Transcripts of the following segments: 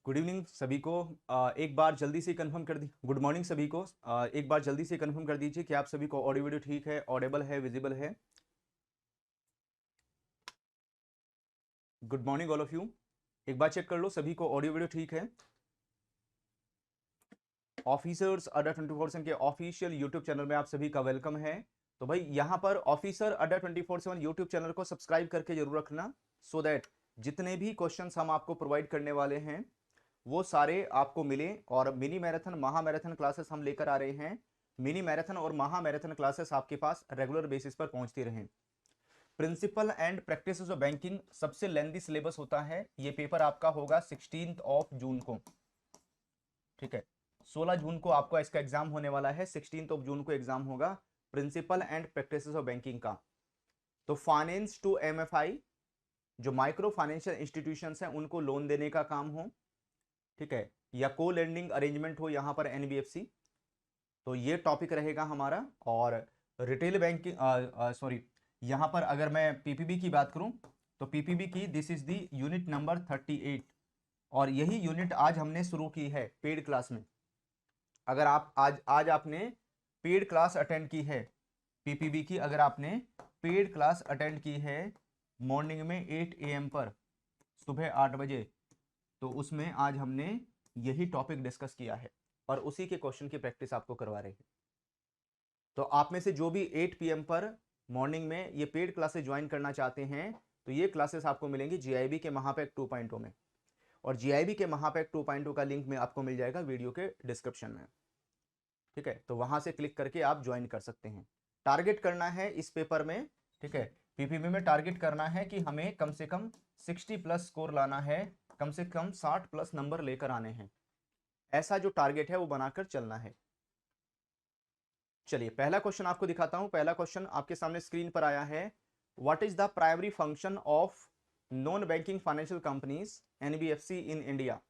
Good evening सभी को। एक बार जल्दी से कंफर्म कर दी गुड मॉर्निंग सभी को। एक बार जल्दी से कंफर्म कर दीजिए कि आप सभी को ऑडियो वीडियो ठीक है, ऑडिबल है, विजिबल है। Good morning all of you. एक बार चेक कर लो सभी को ऑडियो वीडियो ठीक है। ऑफिसर्स अड्डा 24/7 के ऑफिशियल यूट्यूब चैनल में आप सभी का वेलकम है। तो भाई यहाँ पर ऑफिसर अड्डा 24/7 यूट्यूब चैनल को सब्सक्राइब करके जरूर रखना, सो दैट जितने भी क्वेश्चंस हम आपको प्रोवाइड करने वाले हैं वो सारे आपको मिले। और मिनी मैराथन महा मैराथन क्लासेस हम लेकर आ रहे हैं। मिनी मैराथन और महा मैराथन क्लासेस आपके पास रेगुलर बेसिस पर पहुंचती रहें। Principle and practices of banking सबसे लेंथी सिलेबस होता है। ये पेपर आपका होगा 16 जून को, ठीक है। 16 जून को आपका इसका एग्जाम होने वाला है। 16 जून को एग्जाम होगा principle and practices of banking का। तो फाइनेंस टू एमएफआई, जो माइक्रो फाइनेंशियल इंस्टीट्यूशंस हैं उनको लोन देने का काम हो, ठीक है, या को लेंडिंग अरेंजमेंट हो यहाँ पर एनबीएफसी, तो ये टॉपिक रहेगा हमारा। और रिटेल बैंकिंग, सॉरी, यहाँ पर अगर मैं पीपीबी की बात करूं तो पीपीबी की this is the unit number 38। और यही यूनिट आज हमने शुरू की है पेड क्लास में। अगर आप आज आपने पेड क्लास अटेंड की है पीपीबी की, अगर आपने पेड क्लास अटेंड की है मॉर्निंग में 8 AM पर, सुबह 8 बजे, तो उसमें आज हमने यही टॉपिक डिस्कस किया है और उसी के क्वेश्चन की प्रैक्टिस आपको करवा रहे हैं। तो आप में से जो भी 8 PM पर मॉर्निंग में ये पेड क्लासेस ज्वाइन करना चाहते हैं तो ये क्लासेस आपको मिलेंगी जीआईबी के महापैक 2.0 में। और जीआईबी के महापैक 2.0 का लिंक में आपको मिल जाएगा वीडियो के डिस्क्रिप्शन में, ठीक है। तो वहां से क्लिक करके आप ज्वाइन कर सकते हैं। टारगेट करना है इस पेपर में, ठीक है, पीपीबी में टारगेट करना है कि हमें कम से कम 60+ स्कोर लाना है, कम से कम 60+ नंबर लेकर आने हैं। ऐसा जो टारगेट है वो बनाकर चलना है। चलिए पहला क्वेश्चन आपको दिखाता हूं। पहला क्वेश्चन आपके सामने स्क्रीन पर आया है। What is the primary function of non banking financial companies NBFC in India?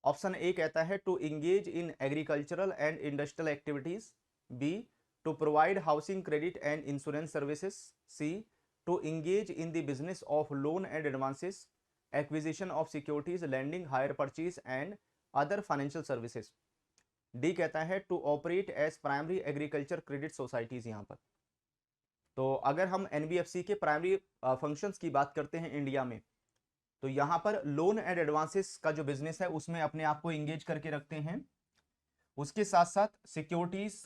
Option ए कहता है to engage in agricultural and industrial activities, B to provide housing credit and insurance services, C to engage in the business of loan and advances, acquisition of securities, lending, hire purchase and other financial services, D कहता है to operate as primary agriculture credit societies. यहाँ पर तो अगर हम NBFC के primary functions की बात करते हैं इंडिया में, तो यहाँ पर लोन एंड एडवांसेस का जो बिजनेस है उसमें अपने आप को इंगेज करके रखते हैं। उसके साथ साथ सिक्योरिटीज,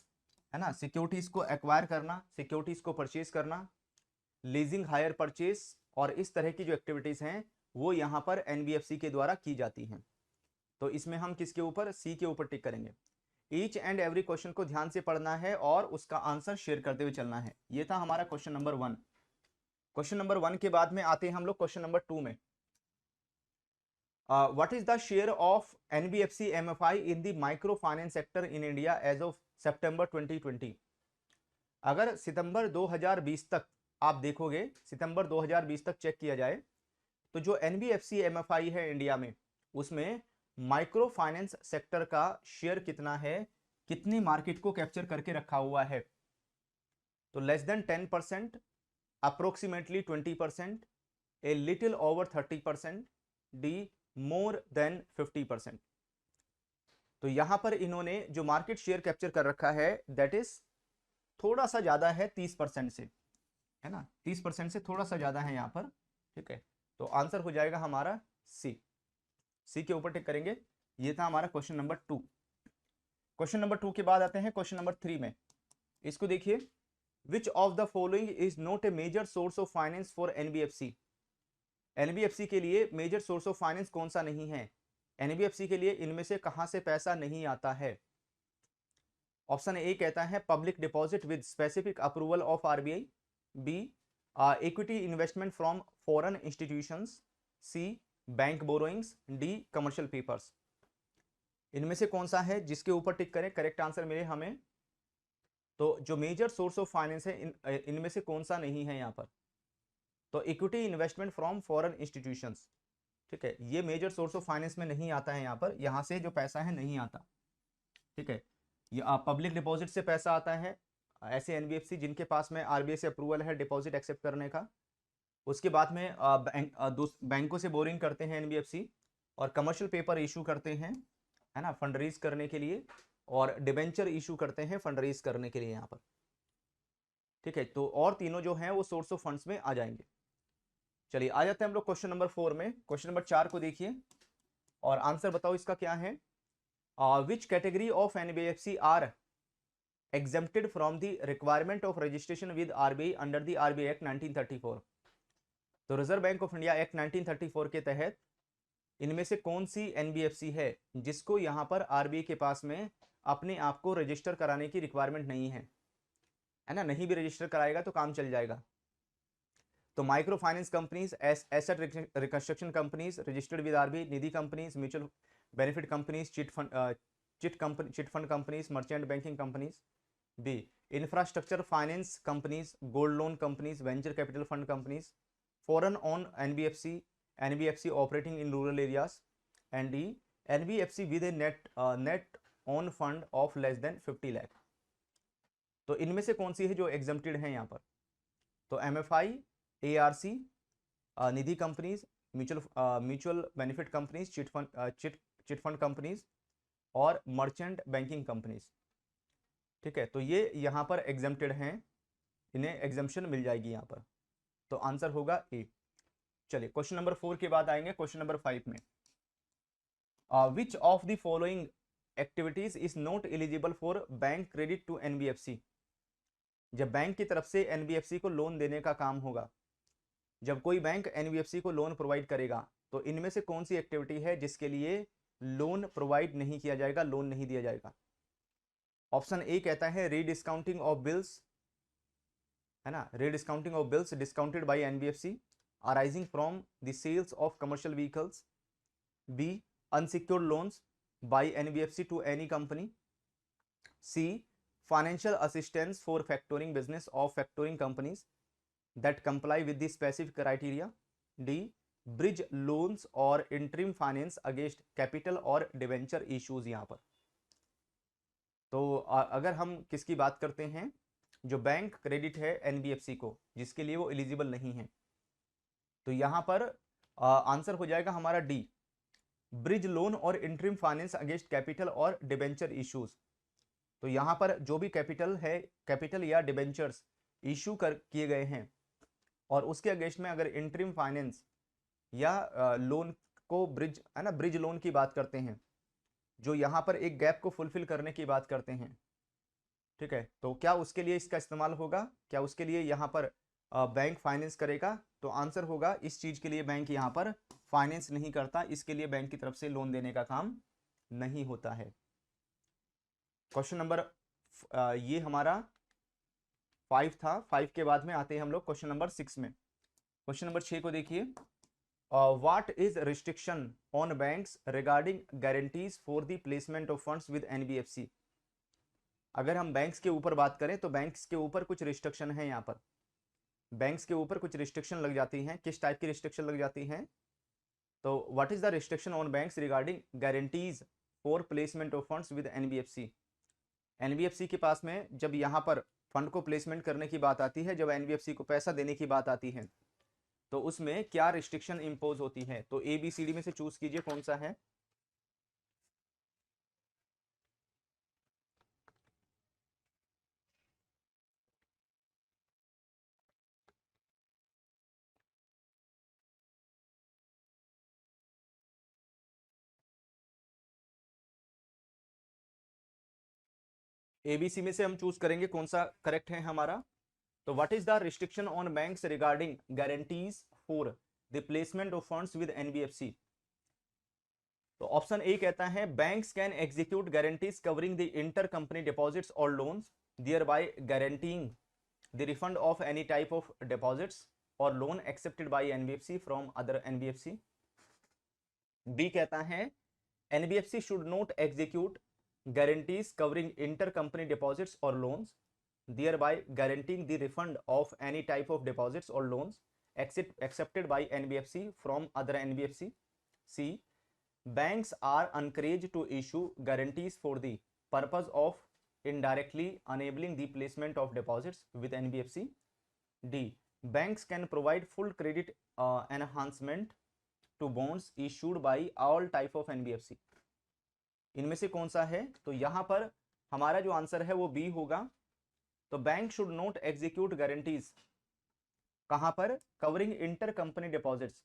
है ना, सिक्योरिटीज को एक्वायर करना, सिक्योरिटीज को परचेज करना, लीजिंग, हायर परचेज और इस तरह की जो एक्टिविटीज हैं वो यहाँ पर एनबीएफसी के द्वारा की जाती हैं। तो इसमें हम किसके ऊपर, सी के ऊपर टिक करेंगे। ईच एंड एवरी क्वेश्चन को ध्यान से पढ़ना है और उसका आंसर शेयर करते हुए चलना है। ये था हमारा क्वेश्चन नंबर 1। क्वेश्चन नंबर 1 के बाद में आते हैं हम लोग क्वेश्चन नंबर 2 में। What is the share of NBFC MFI in the micro finance sector in India as of September 2020? अगर सितंबर 2020 तक आप देखोगे, सितंबर 2020 तक चेक किया जाए तो जो एनबीएफसी एमएफआई है इंडिया में, उसमें माइक्रो फाइनेंस सेक्टर का शेयर कितना है, कितनी मार्केट को कैप्चर करके रखा हुआ है? तो less than 10%, approximately 20%, a little over 30%, D more than 50%। तो यहां पर इन्होंने जो मार्केट शेयर कैप्चर कर रखा है दैट इज थोड़ा सा ज्यादा है 30% से, है ना, 30% से थोड़ा सा ज्यादा है यहां पर, ठीक है। तो आंसर हो जाएगा हमारा सी। सी के ऊपर टिक करेंगे। ये था हमारा क्वेश्चन नंबर 2। क्वेश्चन नंबर 2 के बाद आते हैं क्वेश्चन नंबर 3 में। इसको देखिए, which of the following is not a major source of finance for NBFC? NBFC के लिए मेजर सोर्स ऑफ फाइनेंस कौन सा नहीं है? एनबीएफसी के लिए इनमें से कहां से पैसा नहीं आता है? ऑप्शन ए कहता है public deposit with specific approval of RBI, B equity investment from foreign institutions, C bank borrowings, D commercial papers. इनमें से कौन सा है जिसके ऊपर टिक करें, करेक्ट आंसर मिले हमें। तो जो मेजर सोर्स ऑफ फाइनेंस है इनमें से कौन सा नहीं है यहाँ पर? तो equity investment from foreign institutions, ठीक है, ये मेजर सोर्स ऑफ फाइनेंस में नहीं आता है। यहाँ पर यहाँ से जो पैसा है नहीं आता, ठीक है। ये पब्लिक डिपॉजिट से पैसा आता है, ऐसे एनबीएफसी जिनके पास में आरबीआई से अप्रूवल है डिपॉजिट एक्सेप्ट करने का। उसके बाद में बैंकों से बोरिंग करते हैं एनबीएफसी, और कमर्शियल पेपर इशू करते हैं, है ना, फंड रेज करने के लिए, और डिबेंचर इशू करते हैं फंड रेज करने के लिए यहाँ पर। ठीक है, तो और तीनों जो हैं वो सोर्स ऑफ फंड्स में आ जाएंगे। चलिए आ जाते हैं हम लोग क्वेश्चन नंबर 4 में। क्वेश्चन नंबर 4 को देखिए और आंसर बताओ इसका क्या है। Which category of NBFC are exempted from the requirement of registration with RBI under the RBI Act 1934। तो reserve bank of India act 1934 के तहत इनमें से कौन सी एनबीएफसी है जिसको यहां पर आरबीआई के पास में अपने आप को रजिस्टर कराने की रिक्वायरमेंट नहीं है ना, नहीं भी रजिस्टर कराएगा तो काम चल जाएगा। तो micro finance companies, asset reconstruction companies registered with RBI, Nidhi companies, mutual benefit companies, chit fund companies, merchant banking companies. B, infrastructure finance companies, gold loan companies, venture capital fund companies, foreign owned NBFC operating in rural areas. And D, NBFC with a net owned fund of less than 50 lakh. तो इनमें से कौन सी है जो exempted है यहाँ पर। तो MFI, ARC, Nidhi companies, mutual benefit companies, chit fund companies और मर्चेंट बैंकिंग कंपनीज। ठीक है, तो ये यहां पर एग्जम्प्टेड हैं, इन्हें एग्जम्पशन मिल जाएगी यहां पर। तो आंसर होगा ए। चलिए क्वेश्चन नंबर 4 के बाद आएंगे क्वेश्चन नंबर 5 में। Which of the following activities is not eligible for bank credit to NBFC. जब बैंक की तरफ से एनबीएफसी को लोन देने का काम होगा, जब कोई बैंक एनबीएफसी को लोन प्रोवाइड करेगा, तो इनमें से कौन सी एक्टिविटी है जिसके लिए लोन प्रोवाइड नहीं किया जाएगा, लोन नहीं दिया जाएगा। ऑप्शन ए कहता है रीडिस्काउंटिंग ऑफ बिल्स, है ना, rediscounting of bills discounted by NBFC arising from the sales of commercial vehicles. B, unsecured loans by NBFC to any company. C, financial assistance for factoring business of factoring companies that comply with the specific criteria. D, bridge loans और interim finance against capital और debenture issues। यहाँ पर तो अगर हम किसकी बात करते हैं, जो बैंक क्रेडिट है एनबीएफसी को जिसके लिए वो एलिजिबल नहीं है, तो यहाँ पर आंसर हो जाएगा हमारा डी, ब्रिज लोन और इंटरिम फाइनेंस अगेंस्ट कैपिटल और डिबेंचर इश्यूज। तो यहाँ पर जो भी कैपिटल है, कैपिटल या डिबेंचर्स इशू किए गए हैं और उसके अगेंस्ट में अगर इंटरिम फाइनेंस या लोन को ब्रिज, है ना, ब्रिज लोन की बात करते हैं, जो यहाँ पर एक गैप को फुलफिल करने की बात करते हैं। ठीक है, तो क्या उसके लिए इसका इस्तेमाल होगा, क्या उसके लिए यहाँ पर बैंक फाइनेंस करेगा। तो आंसर होगा इस चीज के लिए बैंक यहाँ पर फाइनेंस नहीं करता, इसके लिए बैंक की तरफ से लोन देने का काम नहीं होता है। क्वेश्चन नंबर ये हमारा 5 था। 5 के बाद में आते हैं हम लोग क्वेश्चन नंबर 6 में। क्वेश्चन नंबर 6 को देखिए, what is restriction on banks regarding guarantees for the placement of funds with NBFC. अगर हम बैंक्स के ऊपर बात करें तो बैंक्स के ऊपर कुछ रिस्ट्रिक्शन है, यहाँ पर बैंक्स के ऊपर कुछ रिस्ट्रिक्शन लग जाती हैं। किस टाइप की रिस्ट्रिक्शन लग जाती हैं, तो what is the restriction on banks regarding guarantees for placement of funds with NBFC. NBFC के पास में जब यहाँ पर फंड को प्लेसमेंट करने की बात आती है, जब एनबीएफसी को पैसा देने की बात आती है, तो उसमें क्या रिस्ट्रिक्शन इंपोज होती है। तो ए बी सी डी में से चूज कीजिए कौन सा है। एबीसी में से हम चूज करेंगे कौन सा करेक्ट है हमारा। तो what is the restriction on banks regarding guarantees for the placement of funds with NBFC. तो ऑप्शन ए कहता है banks can execute guarantees covering the inter company deposits और loans thereby guaranteeing the refund of any type of deposits और loan accepted by NBFC from other NBFC. B कहता है NBFC should not execute guarantees covering intercompany deposits or loans, thereby guaranteeing the refund of any type of deposits or loans accepted by NBFC from other NBFC. C, banks are encouraged to issue guarantees for the purpose of indirectly enabling the placement of deposits with NBFC. D, banks can provide full credit enhancement to bonds issued by all type of NBFC. इनमें से कौन सा है? तो यहां पर हमारा जो आंसर है वो बी होगा। तो bank should not execute guarantees, कहां पर? कवरिंग इंटर कंपनी डिपॉजिट्स,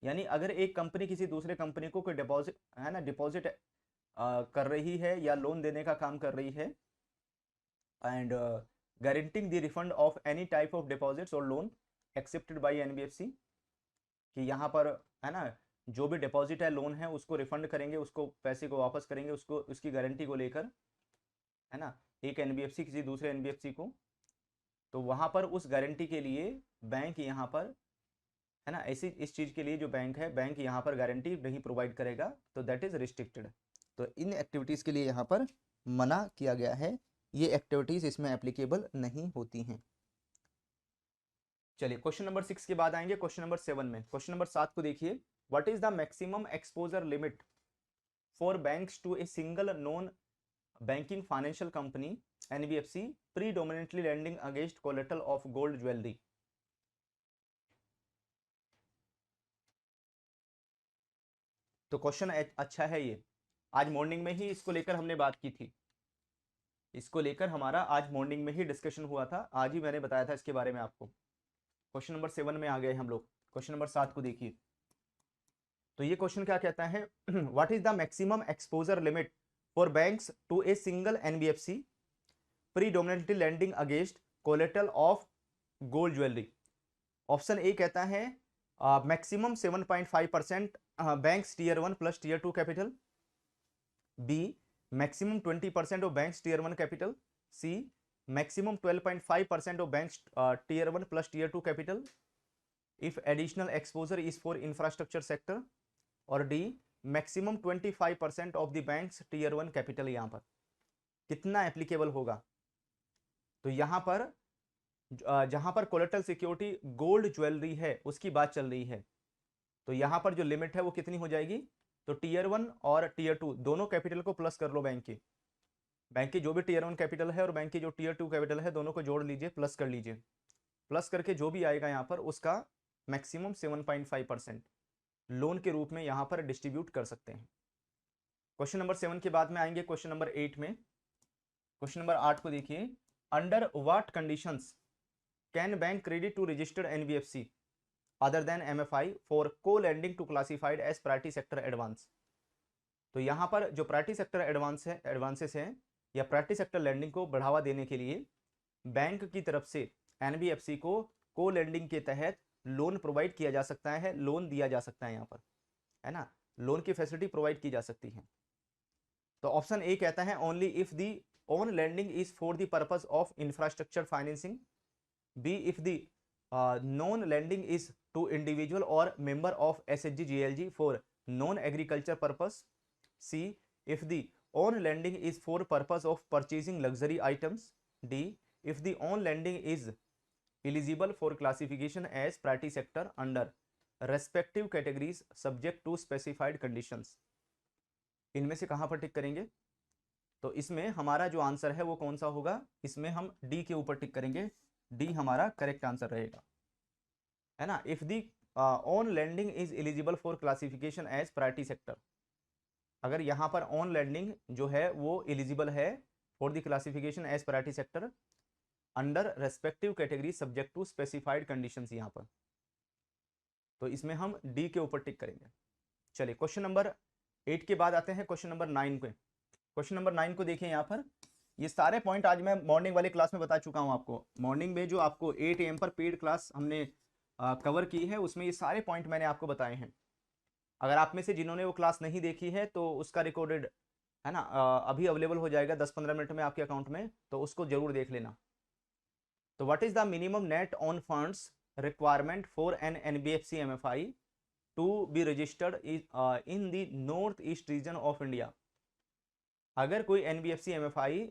यानी अगर एक कंपनी किसी दूसरे कंपनी को कोई डिपॉजिट है ना, डिपॉजिट कर रही है या लोन देने का काम कर रही है, and guaranteeing the refund of any type of deposits और लोन एक्सेप्टेड बाय एनबीएफसी, कि यहाँ पर है ना जो भी डिपॉजिट है, लोन है, उसको रिफंड करेंगे, उसको पैसे को वापस करेंगे, उसको उसकी गारंटी को लेकर, है ना, एक एनबीएफसी किसी दूसरे एनबीएफसी को, तो वहां पर उस गारंटी के लिए बैंक यहाँ पर, है ना, ऐसी इस चीज के लिए जो बैंक है, बैंक यहाँ पर गारंटी नहीं प्रोवाइड करेगा, तो दैट इज रिस्ट्रिक्टेड। तो इन एक्टिविटीज के लिए यहाँ पर मना किया गया है, ये एक्टिविटीज इसमें एप्लीकेबल नहीं होती हैं। चलिए क्वेश्चन नंबर 6 के बाद आएंगे क्वेश्चन नंबर 7 में। क्वेश्चन नंबर 7 को देखिए, what is the maximum exposure limit for banks to a single non banking financial company NBFC predominantly lending against collateral of gold jewellery. तो क्वेश्चन अच्छा है ये, आज मॉर्निंग में ही इसको लेकर हमने बात की थी, इसको लेकर हमारा आज मॉर्निंग में ही डिस्कशन हुआ था, आज ही मैंने बताया था इसके बारे में आपको। क्वेश्चन नंबर 7 में आ गए हम लोग। क्वेश्चन नंबर 7 को देखिए, तो ये क्वेश्चन क्या कहता है, what is the maximum exposure limit for banks to a single NBFC predominantly lending against collateral of gold jewellery. Option ए कहता है maximum 7.5% bank's tier 1 plus tier 2 capital, B maximum 20% of banks tier 1 capital, C maximum 12.5% of banks tier 1 plus tier 2 capital if additional exposure is for infrastructure sector, और D maximum 25% of the banks tier 1 capital. यहाँ पर कितना applicable होगा? तो यहाँ पर जहां पर कोलेटरल सिक्योरिटी गोल्ड ज्वेलरी है उसकी बात चल रही है, तो यहां पर जो लिमिट है वो कितनी हो जाएगी? तो टीयर 1 और टीयर 2 दोनों कैपिटल को प्लस कर लो, बैंक की जो भी टीयर 1 कैपिटल है और बैंक की जो टीयर 2 कैपिटल है, दोनों को जोड़ लीजिए, प्लस कर लीजिए, प्लस करके जो भी आएगा यहाँ पर उसका मैक्सिमम 7.5% लोन के रूप में यहाँ पर डिस्ट्रीब्यूट कर सकते हैं। क्वेश्चन नंबर 7 के बाद में आएंगे क्वेश्चन नंबर 8 में। क्वेश्चन नंबर 8 को देखिए, under what conditions can bank credit to registered NBFC other than MFI for co lending to classified as priority sector advance. तो यहाँ पर जो प्रायोरिटी सेक्टर एडवांसेस हैं या प्रायोरिटी सेक्टर लैंडिंग को बढ़ावा देने के लिए बैंक की तरफ से एनबीएफसी को लैंडिंग के तहत लोन प्रोवाइड किया जा सकता है, लोन दिया जा सकता है, यहाँ पर है ना, लोन की फैसिलिटी प्रोवाइड की जा सकती है। तो ऑप्शन ए कहता है only if the on lending is for the purpose of infrastructure financing, B if the non lending is to individual और member of SHG GLG for non agriculture purpose, C if the on lending is for purpose of purchasing luxury items, D if the on lending is eligible for classification as priority sector under respective categories subject to specified conditions। इनमें से कहां पर टिक करेंगे? तो इसमें हमारा जो answer है वो कौन सा होगा? इसमें हम डी के ऊपर टिक करेंगे, डी हमारा करेक्ट आंसर रहेगा, है ना। If the on lending is eligible for classification as priority sector, अगर यहां पर ऑन लैंडिंग जो है वो एलिजिबल है for the classification as priority sector under respective category subject to specified conditions, यहाँ पर, तो इसमें हम डी के ऊपर टिक करेंगे। चलिए क्वेश्चन नंबर 8 के बाद आते हैं क्वेश्चन नंबर 9 पे। क्वेश्चन नंबर 9 को देखिए, यहाँ पर ये सारे पॉइंट आज मैं मॉर्निंग वाली क्लास में बता चुका हूँ आपको। मॉर्निंग में जो आपको 8 AM पर पेड क्लास हमने कवर की है उसमें ये सारे पॉइंट मैंने आपको बताए हैं। अगर आप में से जिन्होंने वो क्लास नहीं देखी है तो उसका रिकॉर्डेड है ना अभी अवेलेबल हो जाएगा 10-15 मिनट में आपके अकाउंट में, तो उसको जरूर देख लेना। तो what is the minimum net owned funds requirement for an NBFC MFI to be registered in the North East region of India. अगर कोई एनबीएफसी एमएफआई,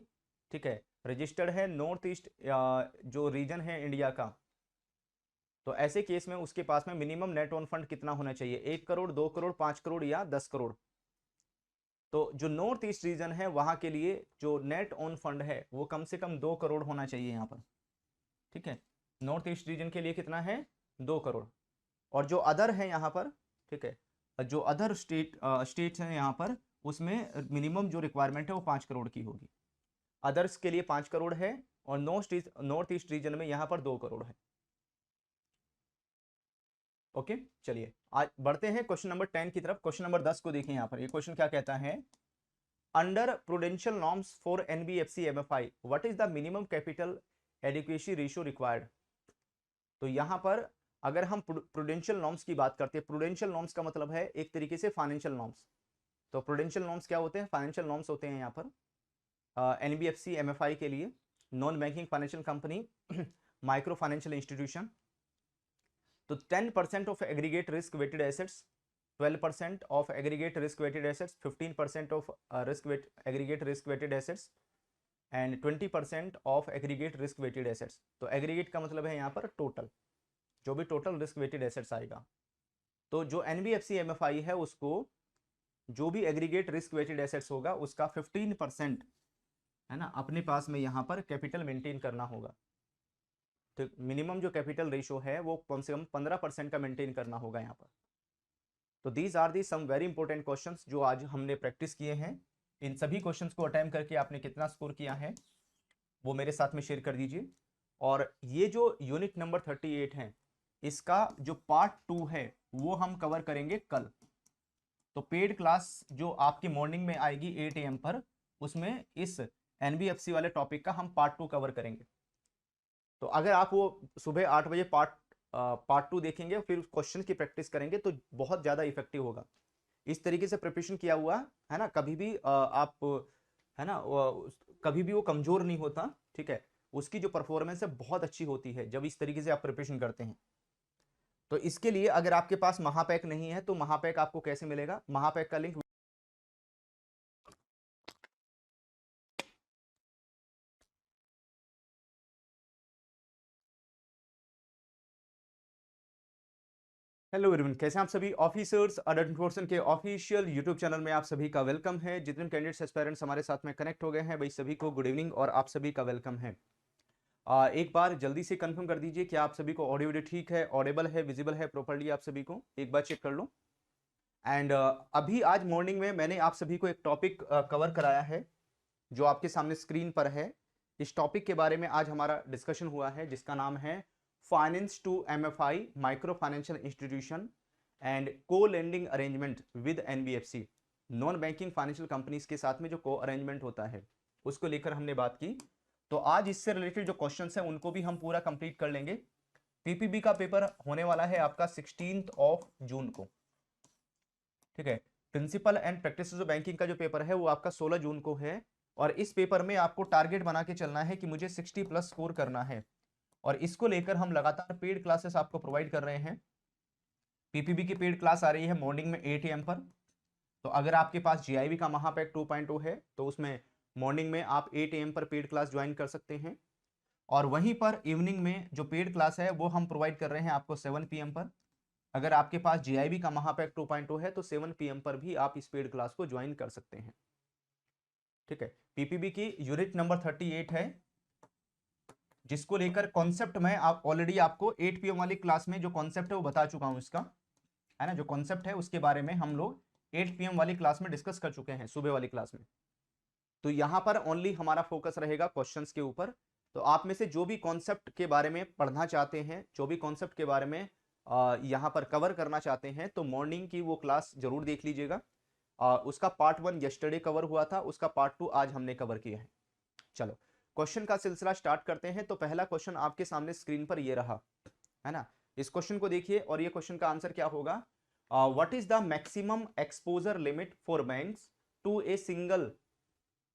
ठीक है, रजिस्टर्ड है नॉर्थ ईस्ट जो रीजन है इंडिया का, तो ऐसे केस में उसके पास में मिनिमम नेट ऑन फंड कितना होना चाहिए? 1 करोड़, 2 करोड़, 5 करोड़ या 10 करोड़। तो जो नॉर्थ ईस्ट रीजन है वहां के लिए जो नेट ऑन फंड है वो कम से कम 2 करोड़ होना चाहिए यहाँ पर, ठीक है। नॉर्थ ईस्ट रीजन के लिए कितना है? 2 करोड़। और जो अदर है यहाँ पर, ठीक है। जो अदर स्टेट्स हैं यहाँ पर, उसमें मिनिमम जो रिक्वायरमेंट है वो 5 करोड़ की होगी। अदर्स के लिए 5 करोड़ है और नॉर्थ ईस्ट रीजन में यहाँ पर 2 करोड़ है। ओके, चलिए आज बढ़ते हैं क्वेश्चन नंबर 10 की तरफ। क्वेश्चन नंबर 10 को देखें यहाँ पर। ये क्वेश्चन क्या कहता है, under prudential norms for NBFC MFI what is the minimum capital adequacy ratio required. तो यहाँ पर अगर हम प्रूडेंशियल नॉर्म्स की बात करते हैं, प्रूडेंशियल नॉर्म्स का मतलब है एक तरीके से फाइनेंशियल नॉर्म्स। तो प्रूडेंशियल नॉर्म्स क्या होते हैं, फाइनेंशियल नॉर्म्स होते हैं यहाँ पर एनबीएफसी एमएफआई के लिए, non banking financial company, micro financial institution. तो 10% of aggregate risk weighted assets, 12% of aggregate risk weighted assets, 15% of aggregate risk weighted assets and 20% of aggregate risk weighted assets. तो aggregate का मतलब है यहाँ पर total, जो भी टोटल रिस्क वेटेड एसेट्स आएगा। तो जो एनबीएफसी एमएफआई है उसको जो भी एग्रीगेट रिस्क वेटेड एसेट्स होगा उसका 15% है ना अपने पास में यहाँ पर कैपिटल मेंटेन करना होगा। तो मिनिमम जो कैपिटल रेशो है वो कम से कम 15% का मेंटेन करना होगा यहाँ पर। तो these are the some very important questions जो आज हमने प्रैक्टिस किए हैं। इन सभी क्वेश्चंस को अटेम्प्ट करके आपने कितना स्कोर किया है वो मेरे साथ में शेयर कर दीजिए। और ये जो यूनिट नंबर 38 है इसका जो पार्ट 2 है वो हम कवर करेंगे कल। तो पेड क्लास जो आपकी मॉर्निंग में आएगी 8 AM पर, उसमें इस एनबीएफसी वाले टॉपिक का हम पार्ट 2 कवर करेंगे। तो अगर आप वो सुबह 8 बजे पार्ट 2 देखेंगे फिर क्वेश्चन की प्रैक्टिस करेंगे तो बहुत ज्यादा इफेक्टिव होगा। इस तरीके से प्रिपरेशन किया हुआ है ना, कभी भी आप है ना कभी भी वो कमजोर नहीं होता। ठीक है, उसकी जो परफॉर्मेंस है बहुत अच्छी होती है जब इस तरीके से आप प्रिपरेशन करते हैं। तो इसके लिए अगर आपके पास महापैक नहीं है तो महापैक आपको कैसे मिलेगा, महापैक का लिंक हेलो एवरीवन, कैसे हैं आप सभी। ऑफिसर्स अडल्ट एनफोर्समेंट के ऑफिशियल यूट्यूब चैनल में आप सभी का वेलकम है। जितने कैंडिडेट्स एस्पायरेंट्स हमारे साथ में कनेक्ट हो गए हैं भाई सभी को गुड इवनिंग और आप सभी का वेलकम है। एक बार जल्दी से कंफर्म कर दीजिए कि आप सभी को ऑडियो वीडियो ठीक है, ऑडिबल है, विजिबल है प्रॉपर्ली, आप सभी को एक बार चेक कर लो। एंड अभी आज मॉर्निंग में मैंने आप सभी को एक टॉपिक कवर कराया है जो आपके सामने स्क्रीन पर है। इस टॉपिक के बारे में आज हमारा डिस्कशन हुआ है जिसका नाम है finance to MFI micro financial institution and co lending arrangement with NBFC. Non banking financial companies के साथ में जो को अरेंजमेंट होता है उसको लेकर हमने बात की। तो आज इससे रिलेटेड जो क्वेश्चंस हैं उनको भी हम पूरा कंप्लीट कर लेंगे। पीपीबी का पेपर होने वाला है आपका 16 जून को। ठीक है, principle and practice of banking का जो पेपर है वो आपका 16 जून को है। और इस पेपर में आपको टारगेट बना के चलना है कि मुझे 60+ स्कोर करना है। और इसको लेकर हम लगातार पेड क्लासेस आपको प्रोवाइड कर रहे हैं। पीपीबी की पेड क्लास आ रही है मॉर्निंग में 8 AM पर। तो अगर आपके पास जीआईबी का महापैक 2.0 है तो उसमें मॉर्निंग में आप 8 AM पर पेड क्लास ज्वाइन कर सकते हैं। और वहीं पर इवनिंग में जो पेड क्लास है वो हम प्रोवाइड कर रहे हैं आपको 7 PM पर। अगर आपके पास जीआईबी का महापैक 2.0 है तो 7 PM पर भी आप इस पेड क्लास को ज्वाइन कर सकते हैं। ठीक है, पीपीबी की यूनिट नंबर 38 है जिसको लेकर कॉन्सेप्ट में आप ऑलरेडी आपको 8 PM वाली क्लास में जो कॉन्सेप्ट है वो बता चुका हूं इसका, है ना। जो कॉन्सेप्ट है उसके बारे में हम लोग 8 PM वाली क्लास में डिस्कस कर चुके हैं सुबह वाली क्लास में। तो यहां पर ओनली हमारा फोकस रहेगा क्वेश्चंस के ऊपर। तो आप में से जो भी कॉन्सेप्ट के बारे में पढ़ना चाहते हैं, जो भी कॉन्सेप्ट के बारे में यहां पर कवर करना चाहते हैं तो मॉर्निंग की वो क्लास जरूर देख लीजिएगा। उसका पार्ट 1 यस्टरडे कवर हुआ था, उसका पार्ट 2 आज हमने कवर किया है। चलो क्वेश्चन का सिलसिला स्टार्ट करते हैं। तो पहला क्वेश्चन आपके सामने स्क्रीन पर ये रहा, है ना। इस क्वेश्चन को देखिए और ये क्वेश्चन का आंसर क्या होगा। What is the maximum exposure limit for banks to a single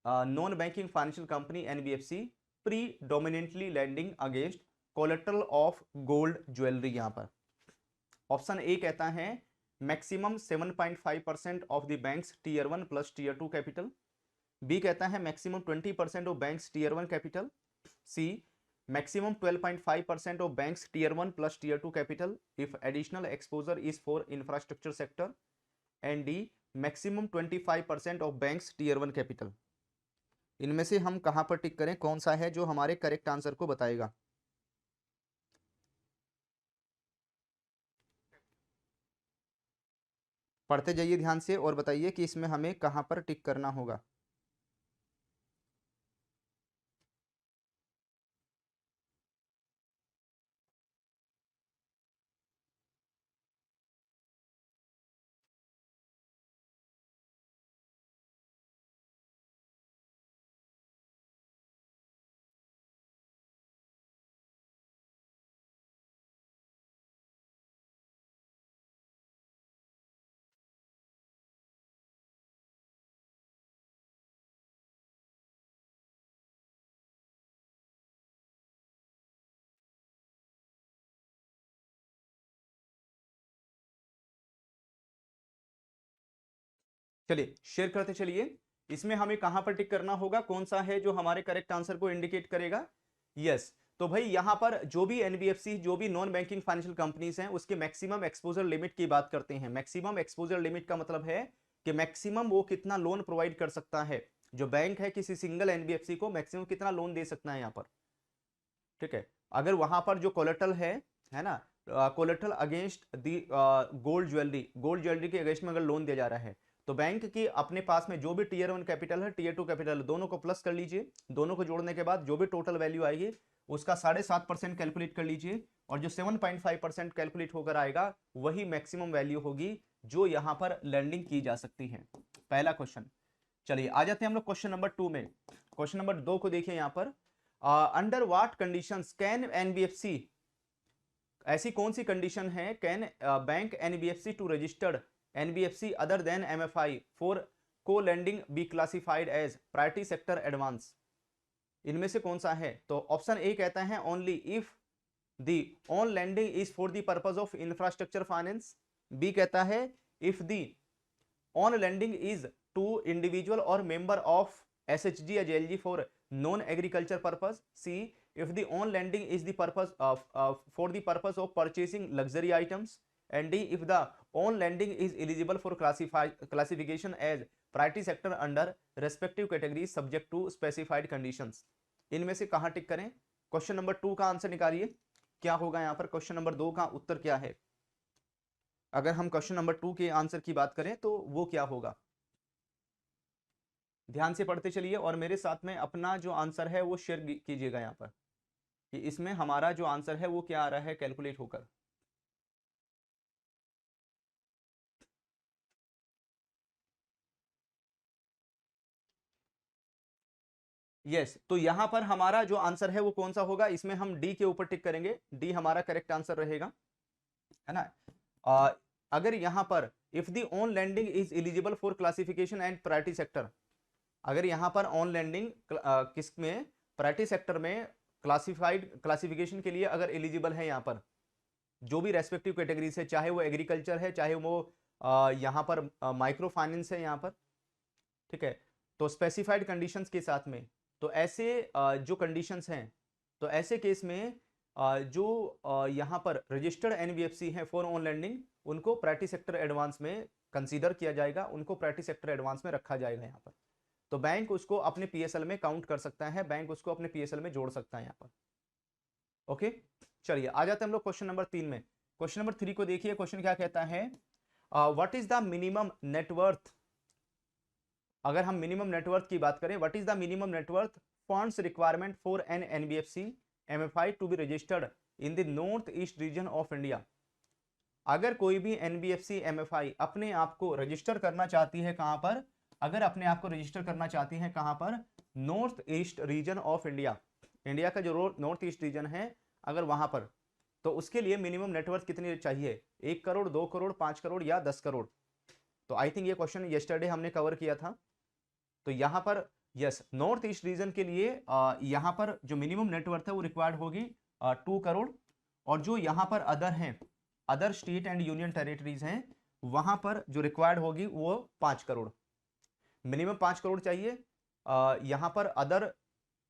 non banking financial company NBFC predominantly lending against collateral of gold jewellery. यहां पर ऑप्शन ए कहता है maximum 7.5% of the banks tier 1 plus tier 2 capital. B कहता है maximum 20% of banks tier 1 capital. C maximum 12.5% of banks tier 1 plus tier 2 capital if additional exposure is for infrastructure sector. And D maximum 25% of banks tier 1 capital. इनमें से हम कहां पर tick करें, कौन सा है जो हमारे करेक्ट आंसर को बताएगा। पढ़ते जाइए ध्यान से और बताइए कि इसमें हमें कहाँ पर टिक करना होगा। चलिए शेयर करते चलिए। इसमें हमें कहां पर टिक करना होगा, कौन सा है जो हमारे करेक्ट आंसर को इंडिकेट करेगा। यस, तो भाई यहां पर जो भी एनबीएफसी, जो भी नॉन बैंकिंग फाइनेंशियल कंपनीज हैं, उसके मैक्सिमम एक्सपोजर लिमिट की बात करते हैं। मैक्सिमम एक्सपोजर लिमिट का मतलब है कि मैक्सिमम वो कितना लोन प्रोवाइड कर सकता है। जो बैंक है किसी सिंगल एनबीएफसी को मैक्सिमम कितना लोन दे सकता है यहां पर। ठीक है, अगर वहां पर जो कोलेटरल है ना, collateral against the gold jewellery, gold jewellery के अगेंस्ट में अगर लोन दिया जा रहा है, तो बैंक की अपने पास में जो भी टीयर 1 कैपिटल है, टीयर 2 कैपिटल, दोनों को प्लस कर लीजिए। दोनों को जोड़ने के बाद जो भी टोटल वैल्यू आएगी उसका 7.5% कैलकुलेट कर लीजिए, और जो 7.5% कैलकुलेट होकर आएगा वही मैक्सिमम वैल्यू होगी जो यहां पर लैंडिंग की जा सकती है। पहला क्वेश्चन। चलिए आ जाते हैं हम लोग क्वेश्चन नंबर 2 में। क्वेश्चन नंबर 2 को देखिए यहां पर, under what conditions can NBFC, ऐसी कौन सी कंडीशन है can bank NBFC to registered NBFC other than MFI for co lending be classified as priority sector advance. इनमें से कौन सा है, तो ऑप्शन ए कहता है only if the on lending is for the purpose of infrastructure finance. B कहता है if the on lending is to individual और मेंबर ऑफ एसएचजी या JLG for non agriculture purpose. C if the on lending is the purpose of for the purpose of purchasing luxury items, and D if the on lending is eligible for classification as priority sector under respective categories subject to specified conditions। इनमें से कहां टिक करें। Question number 2 का answer निकालिए, क्या होगा यहां पर। क्वेश्चन नंबर 2 का उत्तर क्या है, अगर हम क्वेश्चन नंबर 2 के आंसर की बात करें तो वो क्या होगा। ध्यान से पढ़ते चलिए और मेरे साथ में अपना जो आंसर है वो शेयर कीजिएगा यहां पर, कि इसमें हमारा जो आंसर है वो क्या आ रहा है कैलकुलेट होकर। यस, तो यहां पर हमारा जो आंसर है वो कौन सा होगा, इसमें हम डी के ऊपर टिक करेंगे। डी हमारा करेक्ट आंसर रहेगा, है ना। अगर यहां पर if the on lending is eligible for classification and priority sector, अगर यहां पर ऑन लैंडिंग किस में, प्रायोरिटी सेक्टर में क्लासिफाइड क्लासिफिकेशन के लिए अगर एलिजिबल है यहां पर जो भी रेस्पेक्टिव कैटेगरी है, चाहे वो एग्रीकल्चर है, चाहे वो यहां पर माइक्रो फाइनेंस है यहां पर। ठीक है, तो स्पेसिफाइड कंडीशंस के साथ में, तो ऐसे जो कंडीशंस हैं, तो ऐसे केस में जो यहां पर रजिस्टर्ड एनबीएफसी हैं फॉर ऑन लैंडिंग, उनको प्रायोरिटी सेक्टर एडवांस में कंसीडर किया जाएगा, उनको प्रायोरिटी सेक्टर एडवांस में रखा जाएगा यहां पर। तो बैंक उसको अपने पीएसएल में काउंट कर सकता है, बैंक उसको अपने पीएसएल में जोड़ सकता है यहां पर। ओके, चलिए आ जाते हैं हम लोग क्वेश्चन नंबर 3 में। क्वेश्चन नंबर 3 को देखिए, क्वेश्चन क्या कहता है, what is the minimum net worth. अगर हम मिनिमम नेटवर्थ की बात करें, what is the minimum net worth funds requirement for an NBFC MFI to be registered in the North East region of India. अगर कोई भी एनबीएफसी एमएफआई अपने आप को रजिस्टर करना चाहती है कहां पर, अगर अपने आप को रजिस्टर करना चाहती है कहां पर, north East region of India, India का जो नॉर्थ ईस्ट रीजन है अगर वहां पर, तो उसके लिए मिनिमम नेटवर्थ कितनी चाहिए, 1 करोड़, 2 करोड़, 5 करोड़ या 10 करोड़। तो आई थिंक ये क्वेश्चन यस्टरडे हमने कवर किया था। तो यहां पर यस, नॉर्थ ईस्ट रीजन के लिए यहां पर जो मिनिमम नेटवर्थ है वो रिक्वायर्ड होगी 2 करोड़, और जो यहां पर अदर हैं, other state and union territories हैं, वहां पर जो रिक्वायर्ड होगी वो 5 करोड़, मिनिमम 5 करोड़ चाहिए। यहां पर अदर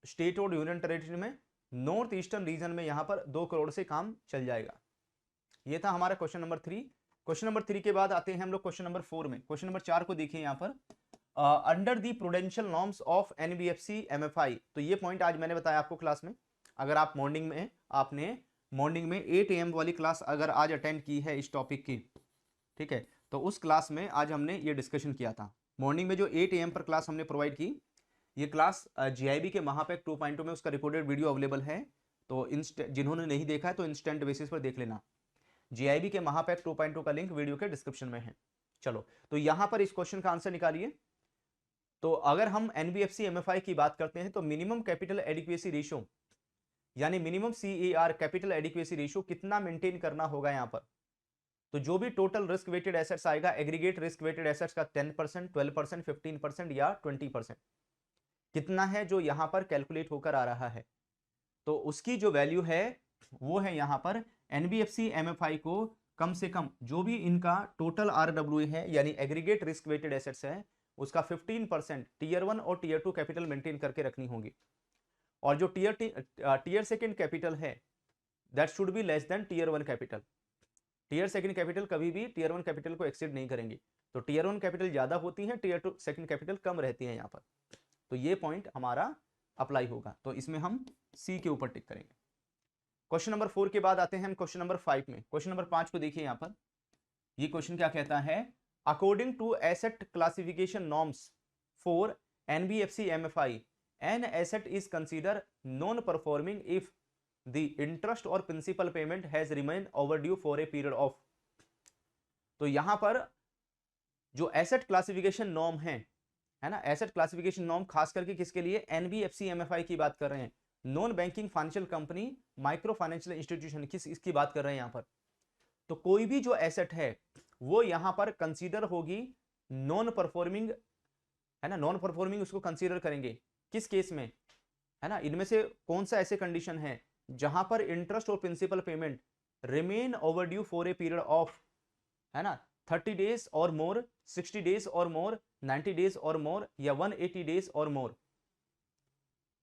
स्टेट और यूनियन टेरिटरी में, नॉर्थ ईस्टर्न रीजन में यहां पर 2 करोड़ से काम चल जाएगा। ये था हमारा क्वेश्चन नंबर 3। क्वेश्चन नंबर 3 के बाद आते हैं हम लोग क्वेश्चन नंबर 4 में। क्वेश्चन नंबर 4 को देखिए यहां पर, under the prudential norms of NBFC MFI. तो ये पॉइंट आज मैंने बताया आपको क्लास में, अगर आप मॉर्निंग में, आपने मॉर्निंग में 8 AM वाली क्लास अगर आज अटेंड की है इस टॉपिक की, ठीक है, तो उस क्लास में आज हमने ये डिस्कशन किया था। मॉर्निंग में जो 8 AM पर क्लास हमने प्रोवाइड की, ये क्लास GIB के महापैक 2.2 में उसका रिकॉर्डेड वीडियो अवेलेबल है। तो जिन्होंने नहीं देखा है तो इंस्टेंट बेसिस पर देख लेना। GIB के महापैक 2.2 का लिंक वीडियो के डिस्क्रिप्शन में है। चलो, तो यहां पर इस क्वेश्चन का आंसर निकालिए। तो अगर हम NBFC MFI की बात करते हैं तो मिनिमम कैपिटल एडिक्वेसी रेशियो यानी minimum CAR capital adequacy ratio कितना मेंटेन करना होगा यहां पर। तो जो भी टोटल रिस्क वेटेड एसेट्स आएगा, एग्रीगेट रिस्क वेटेड एसेट्स का 10%, 12%, 15% या 20% कितना है जो यहां पर कैलकुलेट होकर आ रहा है। तो उसकी जो वैल्यू है वो है यहां पर NBFC MFI को कम से कम जो भी इनका टोटल RWA है यानी एग्रीगेट रिस्क वेटेड एसेट्स है उसका 15% टीयर 1 और टीयर 2 कैपिटल मेंटेन करके रखनी होगी। और जो टीयर सेकंड कैपिटल है that should be less than tier 1 capital. Tier second capital कभी भी टीयर 1 कैपिटल को एक्सीड नहीं करेंगे। तो टीयर 1 कैपिटल ज्यादा होती है, टीयर 2 सेकंड कैपिटल कम रहती है यहाँ पर। तो ये पॉइंट हमारा अप्लाई होगा। तो इसमें हम सी के ऊपर टिक करेंगे। क्वेश्चन नंबर 4 के बाद आते हैं हम क्वेश्चन नंबर 5 में। क्वेश्चन नंबर 5 को देखिए यहाँ पर। ये क्वेश्चन क्या कहता है, according to asset classification norms for NBFC MFI an asset is consider non performing if the interest or principal payment has remained overdue for a period of। तो यहां पर जो एसेट क्लासिफिकेशन नॉर्म है ना, asset classification norm खास करके किसके लिए, NBFC MFI की बात कर रहे हैं, non banking financial company, micro financial institution, किस इसकी बात कर रहे हैं यहां पर। तो कोई भी जो एसेट है वो यहां पर कंसीडर होगी नॉन परफॉर्मिंग, है ना, नॉन परफॉर्मिंग उसको कंसीडर करेंगे किस केस में, है ना, इनमें से कौन सा ऐसे कंडीशन है जहां पर इंटरेस्ट और principal payment remain overdue for a period of, है ना, 30 डेज और मोर, 60 डेज और मोर, 90 डेज और मोर या 180 डेज और मोर।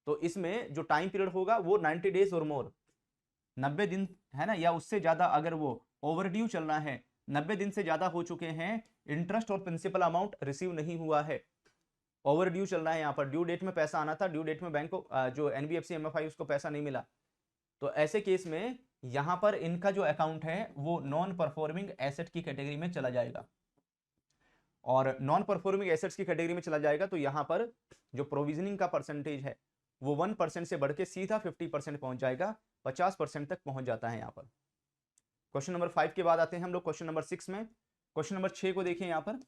तो इसमें जो टाइम पीरियड होगा वो 90 डेज और मोर, 90 दिन, है ना, या उससे ज्यादा अगर वो ओवरड्यू चल रहा है, 90 दिन से ज्यादा हो चुके हैं, इंटरेस्ट और प्रिंसिपल अमाउंट रिसीव नहीं हुआ है, ओवरड्यू चल रहा है, यहाँ पर ड्यू डेट में पैसा आना था, ड्यू डेट में बैंक को जो NBFC MFI उसको पैसा नहीं मिला। तो ऐसे केस में यहां पर इनका जो अकाउंट है वो नॉन परफॉर्मिंग एसेट की कैटेगरी में चला जाएगा। और नॉन परफॉर्मिंग एसेट्स की कैटेगरी में चला जाएगा तो यहां पर जो प्रोविजनिंग का परसेंटेज है वो 1% से बढ़ के सीधा 50% पहुंच जाएगा, 50% तक पहुंच जाता है यहां पर। क्वेश्चन नंबर 5 के बाद आते हैं हम लोग क्वेश्चन नंबर 6 में। क्वेश्चन नंबर 6 को देखिए यहां पर।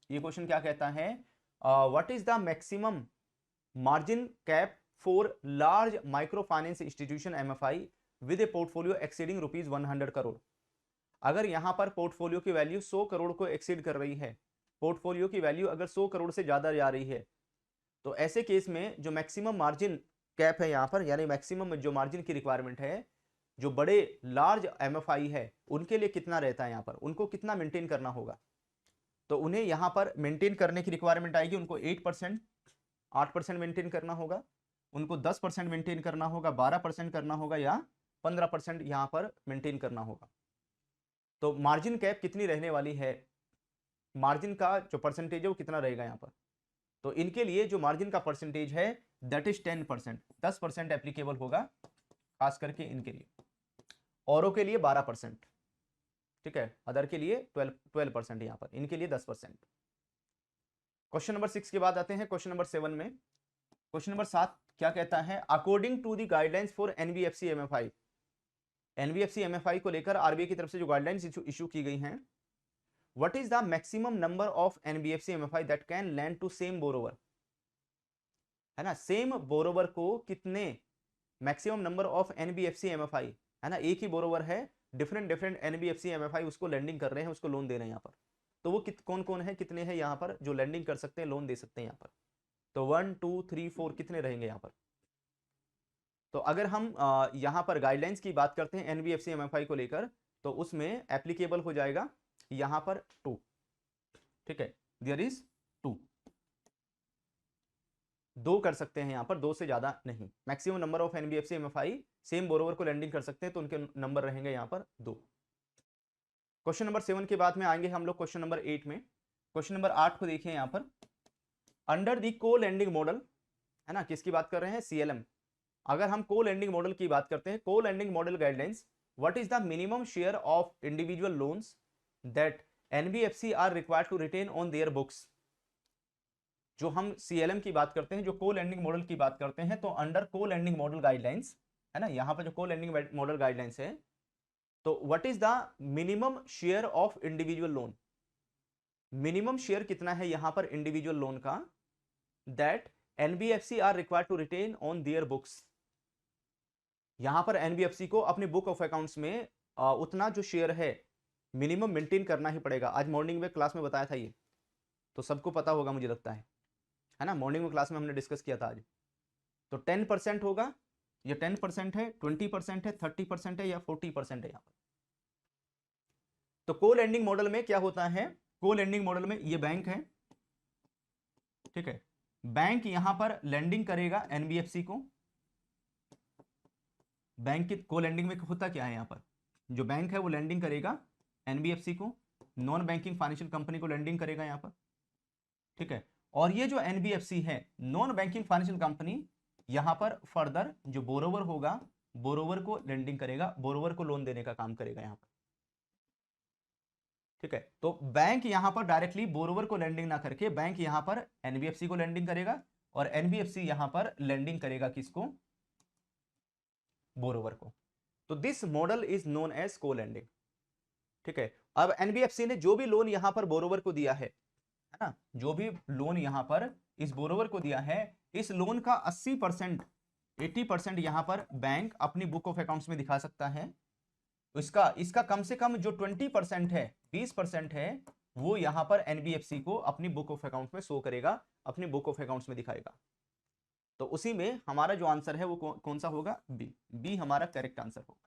ये क्वेश्चन क्या कहता है, what is the maximum margin cap for large microfinance institution MFI with a portfolio exceeding rupees 100 crore. अगर यहां पर पोर्टफोलियो की वैल्यू 100 करोड़ को एक्सीड कर रही है, पोर्टफोलियो की वैल्यू अगर 100 करोड़ से ज्यादा जा रही है, तो ऐसे केस में जो मैक्सिमम मार्जिन कैप है यहां पर, यानी मैक्सिमम जो मार्जिन की रिक्वायरमेंट है, जो बड़े लार्ज MFI है उनके लिए कितना रहता है, यहां पर उनको कितना मेंटेन करना होगा। तो उन्हें यहां पर मेंटेन करने की रिक्वायरमेंट आएगी, उनको 8%, 8% मेंटेन करना होगा, उनको 10% मेंटेन करना होगा, 12% करना होगा या 15% यहां पर मेंटेन करना होगा। तो मार्जिन कैप कितनी रहने वाली है, मार्जिन का जो परसेंटेज है वो कितना रहेगा यहां पर। तो इनके लिए जो मार्जिन का परसेंटेज है दैट इज 10%, 10% एप्लीकेबल होगा खास करके इनके लिए, औरों के लिए 12%, ठीक है, अदर के लिए 12% यहां पर, इनके लिए 10%। क्वेश्चन नंबर 6 के बाद आते हैं क्वेश्चन नंबर 7 में। क्वेश्चन नंबर 7 क्या कहता है, according to the guidelines for NBFC MFI, NBFC MFI को लेकर RBI की तरफ से जो गाइडलाइंस इशू की गई हैं, what is the maximum number of NBFC MFI that can lend to same borrower, है ना, सेम बोरोवर को कितने, maximum number of NBFC MFI, है ना, एक ही बोरोवर है, डिफरेंट NBFC MFI उसको लैंडिंग कर रहे हैं, उसको लोन दे रहे हैं यहाँ पर। तो वो कौन कौन है, कितने हैं यहाँ पर जो लैंडिंग कर सकते हैं, लोन दे सकते हैं यहाँ पर। तो 1 2 3 4 कितने रहेंगे यहाँ पर। तो अगर हम यहाँ पर गाइडलाइंस की बात करते हैं NBFC MFI को लेकर, तो उसमें एप्लीकेबल हो जाएगा यहाँ पर 2, ठीक है, देयर इज 2 कर सकते हैं यहाँ पर, 2 से ज्यादा नहीं। Maximum number of NBFC MFI same borrower को लैंडिंग कर सकते हैं तो उनके नंबर रहेंगे यहाँ पर 2। क्वेश्चन नंबर 7 के बाद में आएंगे हम लोग क्वेश्चन नंबर 8 में। क्वेश्चन नंबर 8 को देखिए यहाँ पर, अंडर दी को लैंडिंग मॉडल, है ना, किसकी बात कर रहे हैं, CLM। अगर हम को लैंडिंग मॉडल की बात करते हैं, co lending model guidelines, what is the minimum share of individual loans that NBFC are required to retain on their books, जो हम सीएलएम की बात करते हैं, जो को लैंडिंग मॉडल की बात करते हैं, तो अंडर को लैंडिंग मॉडल गाइडलाइंस है ना, यहां पर जो को लैंडिंग मॉडल गाइडलाइंस है, तो what is the minimum share of individual loan, minimum share कितना है यहां पर इंडिविजुअल लोन का, that NBFC are required to retain on their books, यहां पर एनबीएफसी को अपने बुक ऑफ अकाउंट्स में उतना जो शेयर है मिनिमम मेंटेन करना ही पड़ेगा। आज मॉर्निंग में क्लास में बताया था ये, तो सबको पता होगा मुझे लगता है ना, मॉर्निंग में क्लास में हमने डिस्कस किया था आज। तो 10% होगा, ये 10% है, 20% है, 30% है या 40% है यहां पर। तो को लैंडिंग मॉडल में क्या होता है, को लैंडिंग मॉडल में ये बैंक है, ठीक है, बैंक यहां पर लैंडिंग करेगा एनबीएफसी को, बैंक की को लैंडिंग में होता क्या है, यहां पर जो बैंक है वो लैंडिंग करेगा एनबीएफसी को, नॉन बैंकिंग फाइनेंशियल कंपनी को लैंडिंग करेगा यहां पर, ठीक है। और ये जो एनबीएफसी है, नॉन बैंकिंग फाइनेंशियल कंपनी, यहां पर फर्दर जो बोरोवर होगा, बोरोवर को लैंडिंग करेगा, बोरोवर को लोन देने का काम करेगा यहां पर, ठीक है। तो बैंक यहां पर डायरेक्टली बोरोवर को लैंडिंग ना करके बैंक यहां पर एनबीएफसी को लैंडिंग करेगा, और एनबीएफसी यहां पर लैंडिंग करेगा किसको, बोरोवर को। तो this model is known as co lending, ठीक है। अब एनबीएफसी ने जो भी लोन यहां पर बोरोवर को दिया है ना, जो भी लोन यहां पर इस बोरोवर को दिया है, इस लोन का 80%, 80% यहां पर बैंक अपनी बुक ऑफ अकाउंट्स में दिखा सकता है, इसका कम से कम जो 20% है, 20% है, वो यहां पर एनबीएफसी को अपनी बुक ऑफ अकाउंट्स में शो करेगा, अपनी बुक ऑफ अकाउंट्स में दिखाएगा। तो उसी में हमारा जो आंसर है वो कौन सा होगा, बी, बी हमारा करेक्ट आंसर होगा।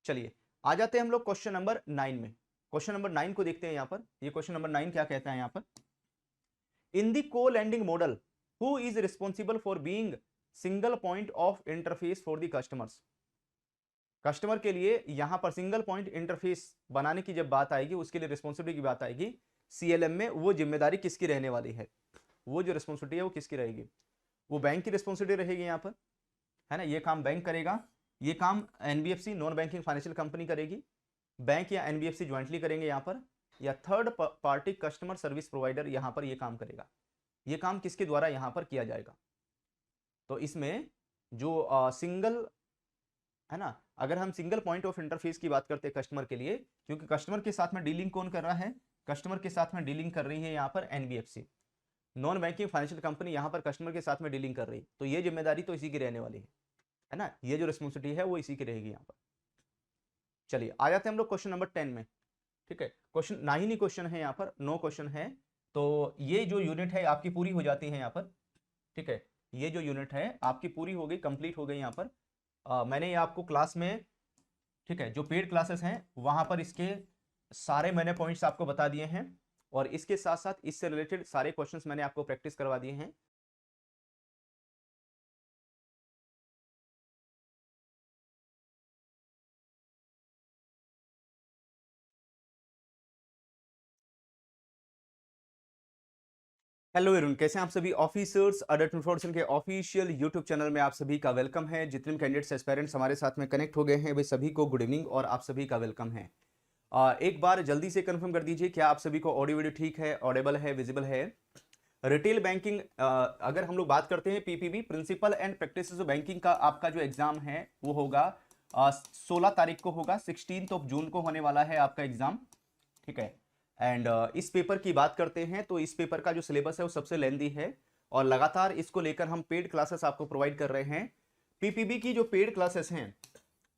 चलिए आ जाते हैं हम लोग क्वेश्चन नंबर 9 में। क्वेश्चन नंबर 9 को देखते हैं यहां पर, ये क्वेश्चन नंबर 9 क्या कहता है यहां पर, in the co lending model who is responsible for being single point of interface for the customers, customer के लिए यहां पर सिंगल पॉइंट इंटरफेस बनाने की जब बात आएगी, उसके लिए रिस्पॉन्सिबिलिटी की बात आएगी, सीएलएम में वो जिम्मेदारी किसकी रहने वाली है, वो जो रिस्पॉन्सिबिलिटी है वो किसकी रहेगी, वो बैंक की रिस्पॉन्सिबिलिटी रहेगी यहां पर, है ना, ये काम बैंक करेगा, ये काम NBFC non banking financial company करेगी, बैंक या एनबीएफसी ज्वाइंटली करेंगे यहां पर, या third party customer service provider यहां पर ये काम करेगा, ये काम किसके द्वारा यहां पर किया जाएगा। तो इसमें जो सिंगल है ना, अगर हम सिंगल पॉइंट ऑफ इंटरफेस की बात करते हैं कस्टमर के लिए, क्योंकि कस्टमर के साथ में डीलिंग कौन कर रहा है, कस्टमर के साथ में डीलिंग कर रही है यहां पर NBFC, non banking financial company यहां पर कस्टमर के साथ में डीलिंग कर रही है, तो ये जिम्मेदारी तो इसी की रहने वाली है ना, ये जो रिस्पॉन्सिबिलिटी है वो इसी की रहेगी यहां पर। चलिए आ जाते हैं हम लोग क्वेश्चन नंबर 10 में, ठीक है। क्वेश्चन 9 ही क्वेश्चन है यहाँ पर, 9 क्वेश्चन है, तो ये जो यूनिट है आपकी पूरी हो जाती है यहाँ पर, ठीक है, ये जो यूनिट है आपकी पूरी हो गई, कंप्लीट हो गई यहाँ पर। मैंने ये आपको क्लास में, ठीक है, जो पेड क्लासेस हैं वहां पर इसके सारे मैंने पॉइंट्स आपको बता दिए हैं, और इसके साथ साथ इससे रिलेटेड सारे क्वेश्चंस मैंने आपको प्रैक्टिस करवा दिए हैं। हेलो एवरीवन, कैसे हैं आप सभी। ऑफिसर्स अडर 24 के ऑफिशियल यूट्यूब चैनल में आप सभी का वेलकम है। जितने भी कैंडिडेट्स एस्पायरेंट्स हमारे साथ में कनेक्ट हो गए हैं वे सभी को गुड इवनिंग और आप सभी का वेलकम है। एक बार जल्दी से कंफर्म कर दीजिए क्या आप सभी को ऑडियो वीडियो ठीक है, ऑडिबल है, विजिबल है। रिटेल बैंकिंग अगर हम लोग बात करते हैं PPB principle and practice banking का आपका जो एग्जाम है वो होगा 16 तारीख को होगा, 16 जून को होने वाला है आपका एग्जाम, ठीक है। एंड इस पेपर की बात करते हैं तो इस पेपर का जो सिलेबस है वो सबसे लेंथी है, और लगातार इसको लेकर हम पेड क्लासेस आपको प्रोवाइड कर रहे हैं। पीपीबी की जो पेड क्लासेस हैं,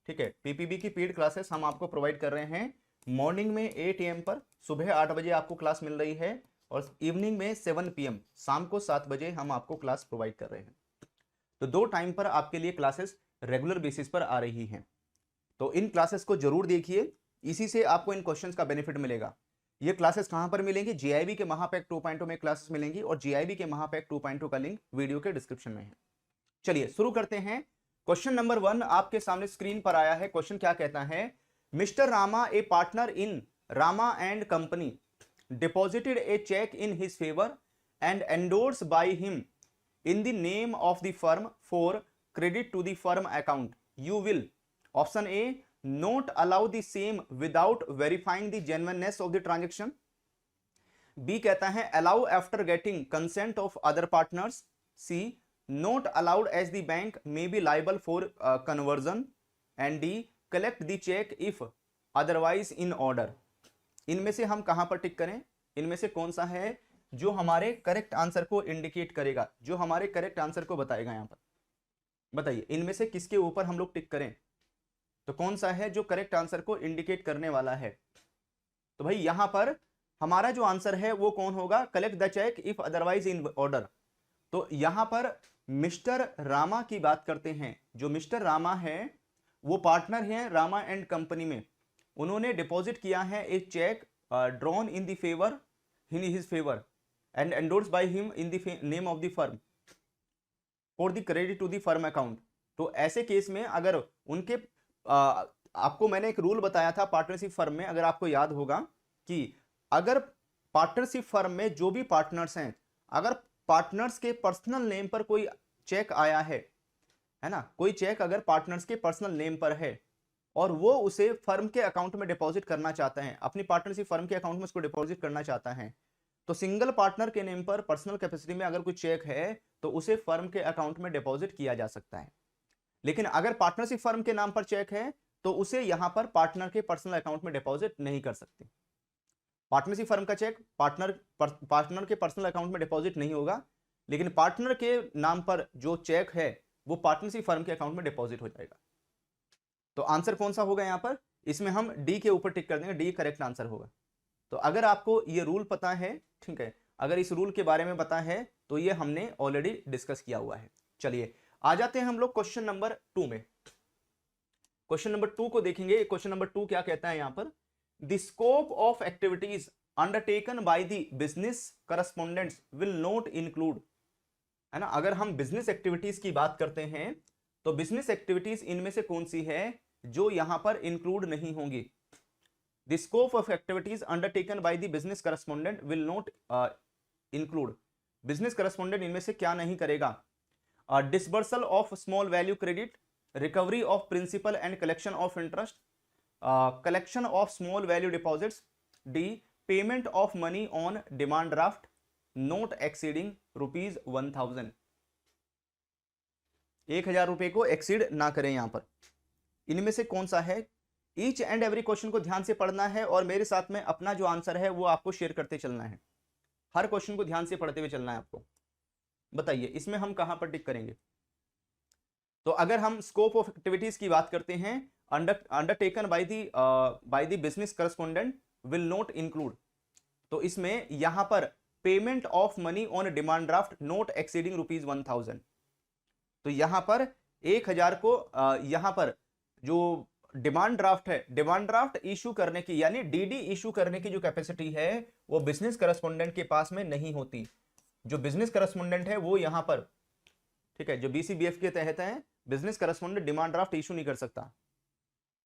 ठीक है, पीपीबी की पेड क्लासेस हम आपको प्रोवाइड कर रहे हैं मॉर्निंग में 8 AM पर, सुबह 8 बजे आपको क्लास मिल रही है, और इवनिंग में 7 PM, शाम को 7 बजे हम आपको क्लास प्रोवाइड कर रहे हैं। तो 2 टाइम पर आपके लिए क्लासेस रेगुलर बेसिस पर आ रही हैं, तो इन क्लासेस को जरूर देखिए, इसी से आपको इन क्वेश्चंस का बेनिफिट मिलेगा। ये क्लासेस कहां पर मिलेंगी, जीआईबी के महापैक 2.0 में क्लासेस मिलेंगी, और जीआईबी के महापैक 2.0 का लिंक वीडियो के डिस्क्रिप्शन में है। चलिए शुरू करते हैं। क्वेश्चन नंबर 1 आपके सामने स्क्रीन पर आया है। क्वेश्चन क्या कहता है, mister Rama a partner in Rama and company deposited a cheque in his favour and endorse by him in the name of the firm for credit to the firm account. You will option a not allow the same without verifying the genuineness of the transaction. B कहता है allow after getting consent of other partners. C not allowed as the bank may be liable for conversion. And d collect the cheque if otherwise in order. इनमें से हम कहां पर tick करें? इनमें से कौन सा है जो हमारे करेक्ट आंसर को इंडिकेट करेगा, जो हमारे करेक्ट आंसर को बताएगा? यहां पर बताइए इनमें से किसके ऊपर हम लोग टिक करें? तो कौन सा है जो करेक्ट आंसर को इंडिकेट करने वाला है? तो भाई यहां पर हमारा जो आंसर है वो कौन होगा? Collect the cheque if otherwise in order. तो यहां पर मिस्टर रामा की बात करते हैं। जो मिस्टर रामा है वो पार्टनर हैं रामा एंड कंपनी में। उन्होंने डिपॉजिट किया है एक cheque drawn in the favour in his favour and endorsed by him in the name of the firm for the credit to the firm account. तो ऐसे केस में अगर उनके आपको मैंने एक रूल बताया था पार्टनरशिप फर्म में, अगर आपको याद होगा कि अगर पार्टनरशिप फर्म में जो भी पार्टनर्स हैं, अगर पार्टनर्स के पर्सनल नेम पर कोई चेक आया है ना, कोई चेक अगर पार्टनर्स के पर्सनल नेम पर है और वो उसे फर्म के अकाउंट में डिपॉजिट करना चाहता है, अपनी पार्टनरशिप फर्म के अकाउंट में उसको डिपॉजिट करना चाहता है, तो सिंगल पार्टनर के नेम पर पर्सनल कैपेसिटी में अगर कोई चेक है तो उसे फर्म के अकाउंट में डिपॉजिट किया जा सकता है। लेकिन अगर पार्टनरशिप फर्म के नाम पर चेक है तो उसे यहां पर पार्टनर के पर्सनल अकाउंट में डिपॉजिट नहीं कर सकते। पार्टनरशिप फर्म का चेक पार्टनर के पर्सनल अकाउंट में डिपॉजिट नहीं होगा, लेकिन पार्टनर के नाम पर जो चेक है वो पार्टनरशिप फर्म के अकाउंट में डिपॉजिट हो जाएगा। तो आंसर कौन सा होगा यहां पर? इसमें हम डी के ऊपर टिक कर देंगे, डी करेक्ट आंसर होगा। तो अगर आपको ये रूल पता है, ठीक है, अगर इस रूल के बारे में पता है तो ये हमने ऑलरेडी डिस्कस किया हुआ है। चलिए आ जाते हैं हम लोग क्वेश्चन नंबर 2 में। क्वेश्चन नंबर 2 को देखेंगे। क्वेश्चन नंबर 2 क्या कहता है यहां पर? The scope of activities undertaken by the business correspondents will not include, है ना। अगर हम बिजनेस एक्टिविटीज की बात करते हैं तो बिजनेस एक्टिविटीज इनमें से कौन सी है जो यहां पर इंक्लूड नहीं होंगी? The scope of activities undertaken by the business correspondent will not include. Business correspondent इनमें से क्या नहीं करेगा? Disbursal of small value credit, recovery of principal and collection of interest, collection of small value deposits, d payment of money on demand draft not exceeding ₹1000। 1000 रुपए को exceed ना करें यहां पर। इनमें से कौन सा है? ईच एंड एवरी क्वेश्चन को ध्यान से पढ़ना है और मेरे साथ में अपना जो आंसर है वो आपको शेयर करते चलना है। हर क्वेश्चन को ध्यान से पढ़ते हुए चलना है आपको। बताइए इसमें हम कहां पर टिक करेंगे? तो अगर हम स्कोप ऑफ एक्टिविटीज की बात करते हैं, undertaken by the business correspondent will not include, तो इसमें यहां पर payment of money on demand draft not exceeding ₹1000। तो यहां पर 1000 को यहां पर जो डिमांड ड्राफ्ट है, डिमांड ड्राफ्ट इशू करने की यानी डीडी इशू करने की जो कैपेसिटी है वो बिजनेस करस्पोंडेंट के पास में नहीं होती। जो बिजनेस करस्पोंडेंट है वो यहां पर, ठीक है, जो बीसीबीएफ के तहत है, business correspondent demand draft issue नहीं कर सकता।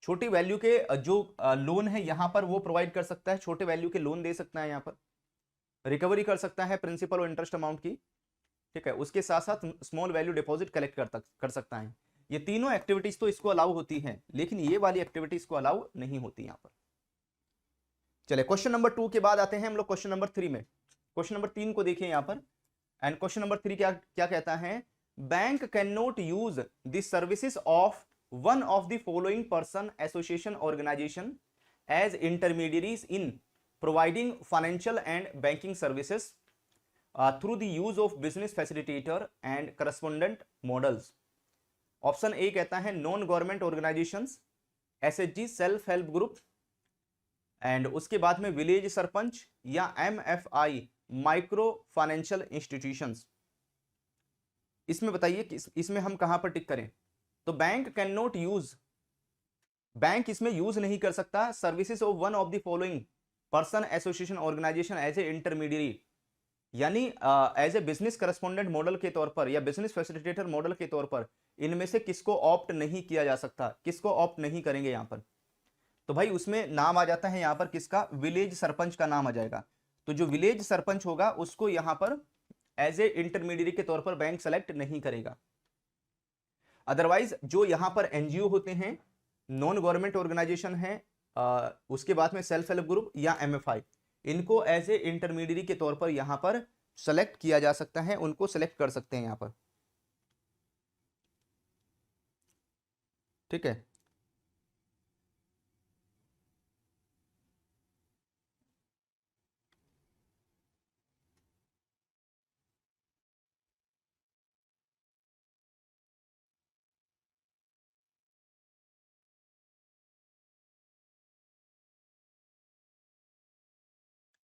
छोटी वैल्यू के जो लोन है यहां पर वो प्रोवाइड कर सकता है, छोटे वैल्यू के लोन दे सकता है, यहां पर रिकवरी कर सकता है प्रिंसिपल और इंटरेस्ट अमाउंट की, ठीक है, उसके साथ साथ स्मॉल वैल्यू डिपॉजिट कलेक्ट कर सकता है। ये तीनों एक्टिविटीज तो इसको अलाउ होती हैं, लेकिन ये वाली एक्टिविटीज को अलाउ नहीं होती यहां पर। चलिए क्वेश्चन नंबर 2 के बाद आते हैं हम लोग क्वेश्चन नंबर 3 में। क्वेश्चन नंबर 3 को देखिए यहां पर, एंड क्वेश्चन नंबर 3 क्या क्या कहता है? Bank can not use the services of one of the following person association organisation as intermediaries in providing financial and banking services through the use of business facilitator and correspondent models. Option ए कहता है non government organisations, SHG, self help group, and उसके बाद में village sarpanch या MFI, micro financial institutions. इसमें बताइए कि इसमें हम कहां पर टिक करें? तो bank can not use, bank इसमें यूज नहीं कर सकता services of one of the following person association organisation as a intermediary, यानी as a business correspondent model के तौर पर या बिजनेस फैसिलिटेटर मॉडल के तौर पर इनमें से किसको ऑप्ट नहीं किया जा सकता? किसको ऑप्ट नहीं करेंगे यहां पर? तो भाई उसमें नाम आ जाता है यहां पर किसका? विलेज सरपंच का नाम आ जाएगा। तो जो विलेज सरपंच होगा उसको यहां पर एज ए इंटरमीडियरी के तौर पर बैंक सेलेक्ट नहीं करेगा। अदरवाइज जो यहां पर एनजीओ होते हैं, नॉन गवर्नमेंट ऑर्गेनाइजेशन है, उसके बाद में सेल्फ हेल्प ग्रुप या एमएफआई, इनको एज ए इंटरमीडिएट के तौर पर यहां पर सेलेक्ट किया जा सकता है, उनको सेलेक्ट कर सकते हैं यहां पर। ठीक है,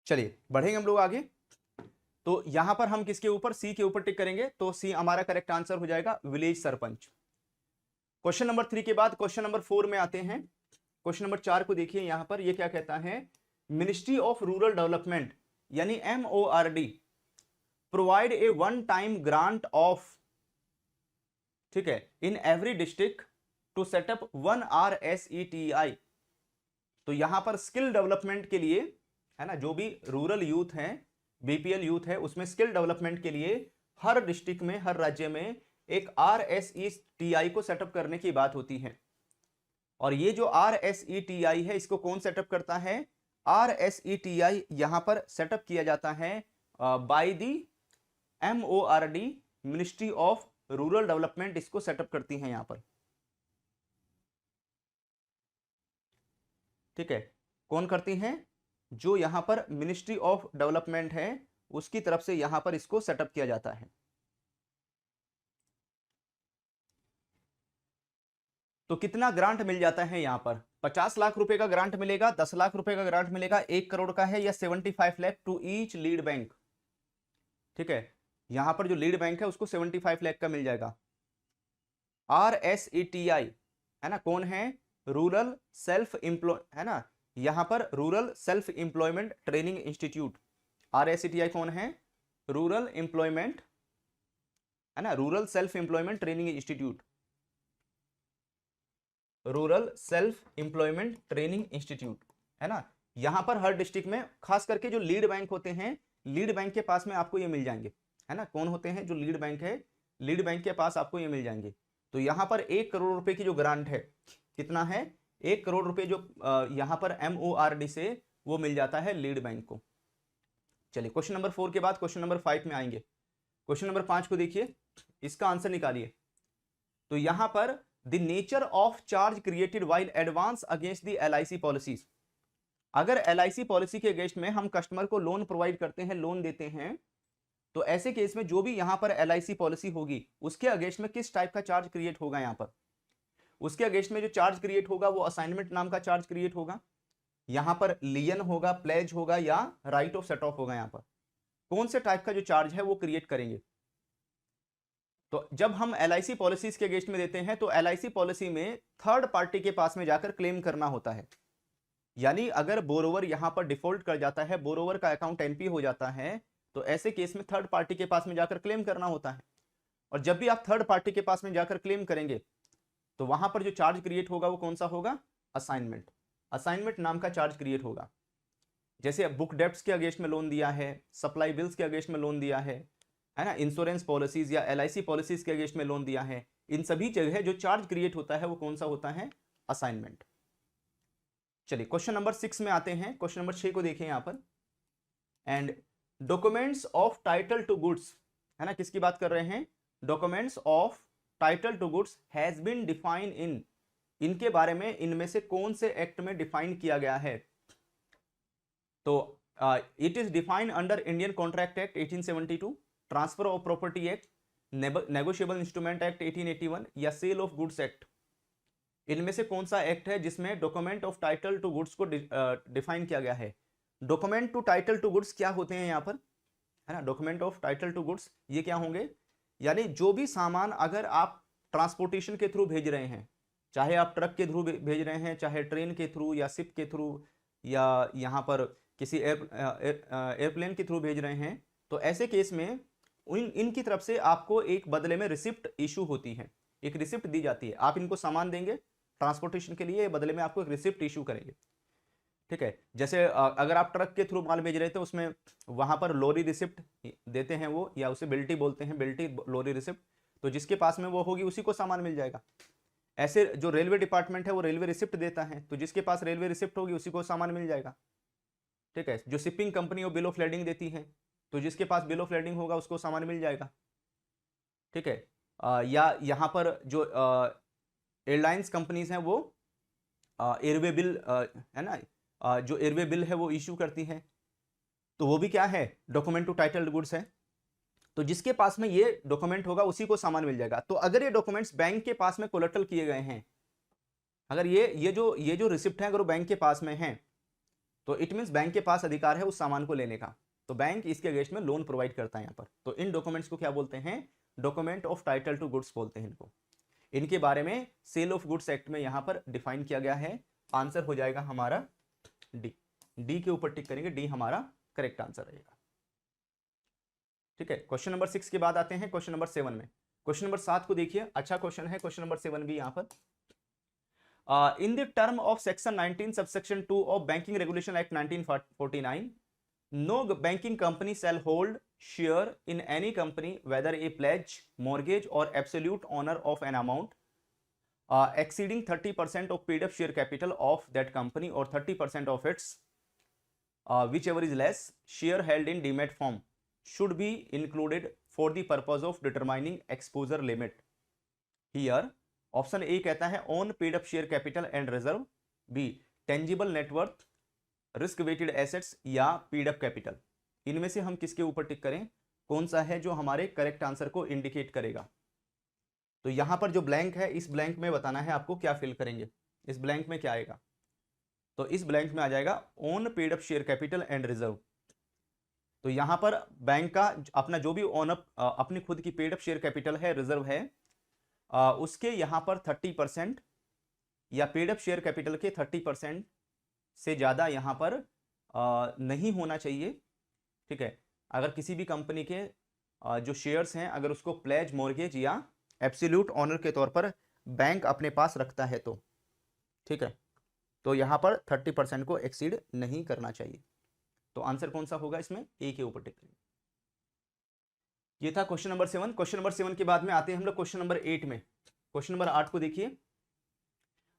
चलिए बढ़ेंगे हम लोग आगे। तो यहां पर हम किसके ऊपर, सी के ऊपर टिक करेंगे, तो सी हमारा करेक्ट आंसर हो जाएगा, विलेज सरपंच। क्वेश्चन नंबर 3 के बाद क्वेश्चन नंबर 4 में आते हैं। क्वेश्चन नंबर 4 को देखिए, यहां पर ये क्या कहता है, मिनिस्ट्री ऑफ रूरल डेवलपमेंट यानी MORD provide a one time grant of, ठीक है, in every district to set up 1 RSETI। तो यहां पर स्किल डेवलपमेंट के लिए, है ना, जो भी रूरल यूथ है, BPL यूथ है, उसमें स्किल डेवलपमेंट के लिए हर डिस्ट्रिक्ट में, हर राज्य में एक RSETI को सेटअप करने की बात होती है। और ये जो RSETI है, इसको कौन सेटअप करता है, RSETI यहां पर सेटअप किया जाता है by the MORD, ministry of rural development इसको सेटअप करती है यहां पर। ठीक है, कौन करती हैं, जो यहां पर मिनिस्ट्री ऑफ डेवलपमेंट है उसकी तरफ से यहां पर इसको सेटअप किया जाता है। तो कितना ग्रांट मिल जाता है यहां पर, 50 लाख रुपए का ग्रांट मिलेगा, 10 लाख रुपए का ग्रांट मिलेगा, 1 करोड़ का है, या 75 lakh to each lead bank. ठीक है, यहां पर जो लीड बैंक है उसको 75 लाख का मिल जाएगा। RSETI है ना, कौन है, रूरल सेल्फ एम्प्लॉय, है ना, यहां पर rural self employment training institute. RSETI कौन है, रूरल एम्प्लॉयमेंट, है ना, rural self employment training institute, rural self employment training institute, है ना। यहां पर हर डिस्ट्रिक्ट में खास करके जो लीड बैंक होते हैं, लीड बैंक के पास में आपको ये मिल जाएंगे, है ना, कौन होते हैं, जो लीड बैंक है, लीड बैंक के पास आपको ये मिल जाएंगे। तो यहां पर 1 करोड़ रुपए की जो ग्रांट है, कितना है, 1 करोड़ रुपए जो यहां पर MORD से वो मिल जाता है लीड बैंक को। चलिए क्वेश्चन नंबर 4 के बाद क्वेश्चन नंबर 5 में आएंगे। क्वेश्चन नंबर 5 को देखिए, इसका आंसर निकालिए। तो यहां पर the nature of charge created while advance against the LIC policies, अगर LIC पॉलिसी के अगेंस्ट में हम कस्टमर को लोन प्रोवाइड करते हैं, लोन देते हैं, तो ऐसे केस में जो भी यहां पर LIC पॉलिसी होगी उसके अगेंस्ट में किस टाइप का चार्ज क्रिएट होगा, यहां पर उसके अगेंस्ट में जो चार्ज क्रिएट होगा वो असाइनमेंट नाम का चार्ज क्रिएट होगा, यहां पर लियन होगा, प्लेज होगा, या राइट ऑफ सेट ऑफ होगा। यहां पर कौन से टाइप का जो चार्ज है वो क्रिएट करेंगे। तो जब हम LIC पॉलिसीज के अगेंस्ट में देते हैं तो LIC पॉलिसी में थर्ड पार्टी के पास में जाकर क्लेम करना होता है, यानी अगर बोरोवर यहां पर डिफॉल्ट कर जाता है, बोरोवर का अकाउंट NP हो जाता है, तो ऐसे केस में थर्ड पार्टी के पास में जाकर क्लेम करना होता है। और जब भी आप थर्ड पार्टी के पास में जाकर क्लेम करेंगे तो वहां पर जो चार्ज क्रिएट होगा वो कौन सा होगा, असाइनमेंट, असाइनमेंट नाम का चार्ज क्रिएट होगा। जैसे बुक डेब्ट्स के अगेंस्ट में लोन दिया है, सप्लाई बिल्स के अगेंस्ट में लोन दिया है ना, इंश्योरेंस पॉलिसीज या LIC पॉलिसीज के अगेंस्ट में लोन दिया है, इन सभी जगह जो चार्ज क्रिएट होता है वो कौन सा होता है, असाइनमेंट। चलिए क्वेश्चन नंबर 6 में आते हैं। क्वेश्चन नंबर 6 को देखें यहां पर, and documents of title to goods, है ना, किसकी बात कर रहे हैं, documents of title to goods has been define in, इनके बारे में इनमें से कौन से एक्ट में डिफाइन किया गया है। तो it is defined under Indian contract act 1872, transfer of property act, negotiable instrument act 1881, या सेल ऑफ गुड्स एक्ट। इनमें से कौन सा एक्ट है जिसमें document of title to goods को डिफाइन किया गया है। Document to title to goods क्या होते हैं यहाँ पर, है ना, document of title to goods ये क्या होंगे, यानी जो भी सामान अगर आप ट्रांसपोर्टेशन के थ्रू भेज रहे हैं, चाहे आप ट्रक के थ्रू भेज रहे हैं, चाहे ट्रेन के थ्रू या शिप के थ्रू, या यहाँ पर किसी एयरप्लेन के थ्रू भेज रहे हैं, तो ऐसे केस में इनकी तरफ से आपको एक बदले में रिसिप्ट इशू होती है, एक रिसिप्ट दी जाती है। आप इनको सामान देंगे ट्रांसपोर्टेशन के लिए, बदले में आपको एक रिसिप्ट इशू करेंगे। ठीक है, जैसे अगर आप ट्रक के थ्रू माल भेज रहे थे, उसमें वहां पर लोरी रिसिप्ट देते हैं वो, या उसे बिल्टी बोलते हैं, बिल्टी लोरी रिसिप्ट, तो जिसके पास में वो होगी उसी को सामान मिल जाएगा। ऐसे जो रेलवे डिपार्टमेंट है वो रेलवे रिसिप्ट देता है, तो जिसके पास रेलवे रिसिप्ट होगी उसी को सामान मिल जाएगा। ठीक है, जो शिपिंग कंपनी वो बिल ऑफ लेडिंग देती है, तो जिसके पास बिल ऑफ लेडिंग होगा उसको सामान मिल जाएगा। ठीक है, या यहाँ पर जो एयरलाइंस कंपनीज हैं वो एयरवे बिल है ना, जो एयरवे बिल है वो इश्यू करती हैं, तो वो भी क्या है, डॉक्यूमेंट टू टाइटल्ड गुड्स है। तो जिसके पास में ये डॉक्यूमेंट होगा उसी को सामान मिल जाएगा। तो अगर ये डॉक्यूमेंट्स बैंक के पास में कोलेटरल किए गए हैं, अगर ये जो रिसिप्ट है अगर वो बैंक के पास में है, तो इट मींस बैंक के पास अधिकार है उस सामान को लेने का, तो बैंक इसके अगेंस्ट में लोन प्रोवाइड करता है यहाँ पर। तो इन डॉक्यूमेंट्स को क्या बोलते हैं, document of title to goods बोलते हैं इनको। इनके बारे में सेल ऑफ गुड्स एक्ट में यहाँ पर डिफाइन किया गया है। आंसर हो जाएगा हमारा डी, डी के ऊपर टिक करेंगे, डी हमारा करेक्ट आंसर रहेगा। ठीक है, क्वेश्चन नंबर 6 के बाद आते हैं क्वेश्चन नंबर 7 में। क्वेश्चन नंबर 7 को देखिए, अच्छा क्वेश्चन है क्वेश्चन नंबर 7 भी यहाँ पर। In the term of section 19 subsection 2 of banking regulation act 1949, no banking company shall hold share in any company whether a pledge, mortgage or absolute owner of an amount exceeding 30% of paid up share capital of that company or 30% of its whichever is less share held in demat form should be included for the purpose of determining exposure limit. Here option ए कहता है on paid up share capital and reserve, b tangible net worth, risk weighted assets या paid up capital. इनमें से हम किसके ऊपर टिक करें, कौन सा है जो हमारे करेक्ट आंसर को इंडिकेट करेगा। तो यहां पर जो ब्लैंक है इस ब्लैंक में बताना है आपको क्या फिल करेंगे। इस ब्लैंक में क्या आएगा, तो इस ब्लैंक में आ जाएगा on paid up share capital and reserve. तो यहां पर बैंक का अपना जो भी ऑन अप अपनी खुद की पेड अप शेयर कैपिटल है, रिजर्व है, उसके यहाँ पर 30% या पेड अप शेयर कैपिटल के 30% से ज़्यादा यहाँ पर नहीं होना चाहिए। ठीक है, अगर किसी भी कंपनी के जो शेयर्स हैं अगर उसको प्लेज, मॉर्गेज या एब्सोल्यूट ऑनर के तौर पर बैंक अपने पास रखता है तो ठीक है, तो यहाँ पर 30% को एक्सीड नहीं करना चाहिए। तो आंसर कौन सा होगा इसमें, ए के ऊपर टिक करेंगे। ये था क्वेश्चन नंबर 7। क्वेश्चन नंबर 7 के बाद में आते हैं हम लोग क्वेश्चन नंबर 8 में। क्वेश्चन नंबर 8 को देखिए,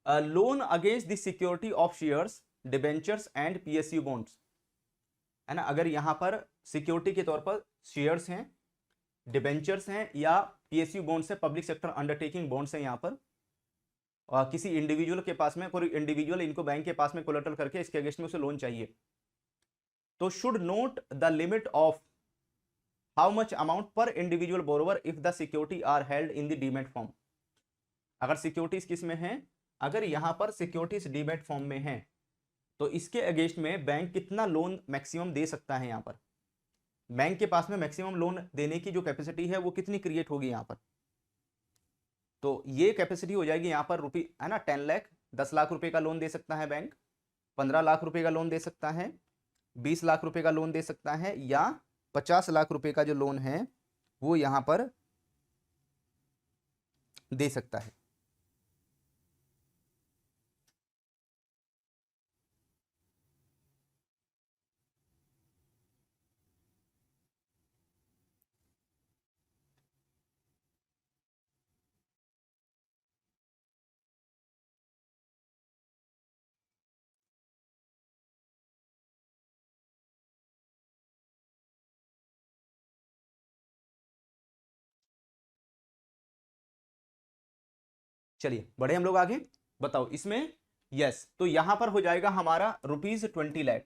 loan against the security of shares, debentures and PSU bonds, है ना। अगर यहां पर सिक्योरिटी के तौर पर शेयर्स हैं, डिबेंचर्स हैं या पीएसयू बॉन्ड्स है, पब्लिक सेक्टर अंडरटेकिंग बॉन्ड्स हैं, यहां पर किसी इंडिविजुअल के पास में, कोई इंडिविजुअल इनको बैंक के पास में कोलेटरल करके इसके अगेंस्ट में उसे लोन चाहिए, तो should note the limit of how much amount per individual borrower if the security are held in the demat form. अगर सिक्योरिटीज किस में है, अगर यहां पर सिक्योरिटीज डीमैट फॉर्म में है तो इसके अगेंस्ट में बैंक कितना लोन मैक्सिमम दे सकता है। यहां पर बैंक के पास में मैक्सिमम लोन देने की जो कैपेसिटी है वो कितनी क्रिएट होगी यहां पर, तो ये कैपेसिटी हो जाएगी यहां पर रुपये, है ना, 10 लाख, 10 लाख रुपए का लोन दे सकता है बैंक, 15 लाख रुपए का लोन दे सकता है, 20 लाख रुपए का लोन दे सकता है, या 50 लाख रुपए का जो लोन है वो यहां पर दे सकता है। चलिए बढ़े हम लोग आगे, बताओ इसमें। यस, तो यहां पर हो जाएगा हमारा ₹20 लाख,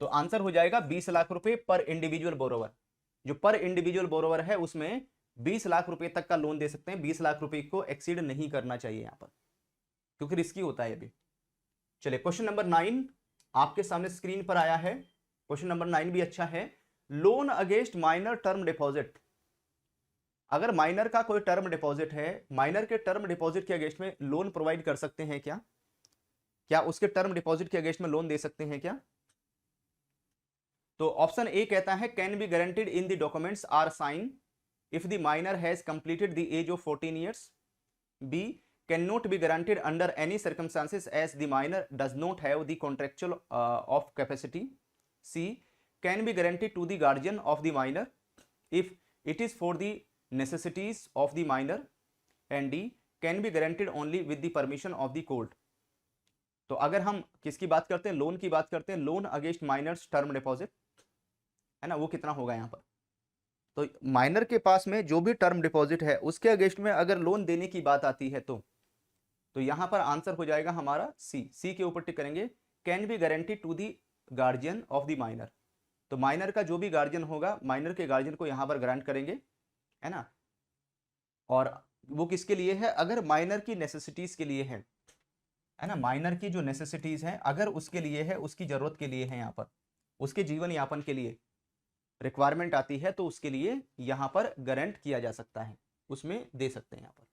तो आंसर हो जाएगा 20 लाख रुपए पर इंडिविजुअल बोरोवर। जो पर इंडिविजुअल बोरोवर है उसमें 20 लाख रुपए तक का लोन दे सकते हैं, 20 लाख रुपए को एक्सीड नहीं करना चाहिए यहां पर, क्योंकि रिस्की होता है अभी। चलिए क्वेश्चन नंबर 9 आपके सामने स्क्रीन पर आया है। क्वेश्चन नंबर 9 भी अच्छा है। Loan against minor term deposit, अगर माइनर का कोई टर्म डिपॉजिट है, माइनर के टर्म डिपॉजिट के अगेंस्ट में लोन प्रोवाइड कर सकते हैं क्या, क्या उसके टर्म डिपॉजिट के अगेंस्ट में लोन दे सकते हैं क्या। तो ऑप्शन ए कहता है can be guaranteed in the documents are sign if the minor has completed the age of 14 years, b can not be guaranteed under any circumstances as the minor does not have the contractual of capacity, c can be guaranteed to the guardian of the minor if it is for the necessities of the minor, and D can be guaranteed only with the permission of the court. तो अगर हम किसकी बात करते हैं, loan की बात करते हैं, loan against minors term deposit, है ना, वो कितना होगा यहाँ पर। तो माइनर के पास में जो भी टर्म डिपॉजिट है उसके अगेंस्ट में अगर लोन देने की बात आती है तो यहां पर आंसर हो जाएगा हमारा सी के ऊपर टिक करेंगे, can be guarantee to the guardian of the minor. तो माइनर का जो भी गार्जियन होगा, माइनर के गार्जियन को यहां पर ग्रांट करेंगे, है ना। और वो किसके लिए है, अगर माइनर की नेसेसिटीज के लिए है ना, माइनर की जो नेसेसिटीज हैं अगर उसके लिए है, उसकी जरूरत के लिए है, यहाँ पर उसके जीवन यापन के लिए रिक्वायरमेंट आती है तो उसके लिए यहाँ पर गारंट किया जा सकता है, उसमें दे सकते हैं यहाँ पर।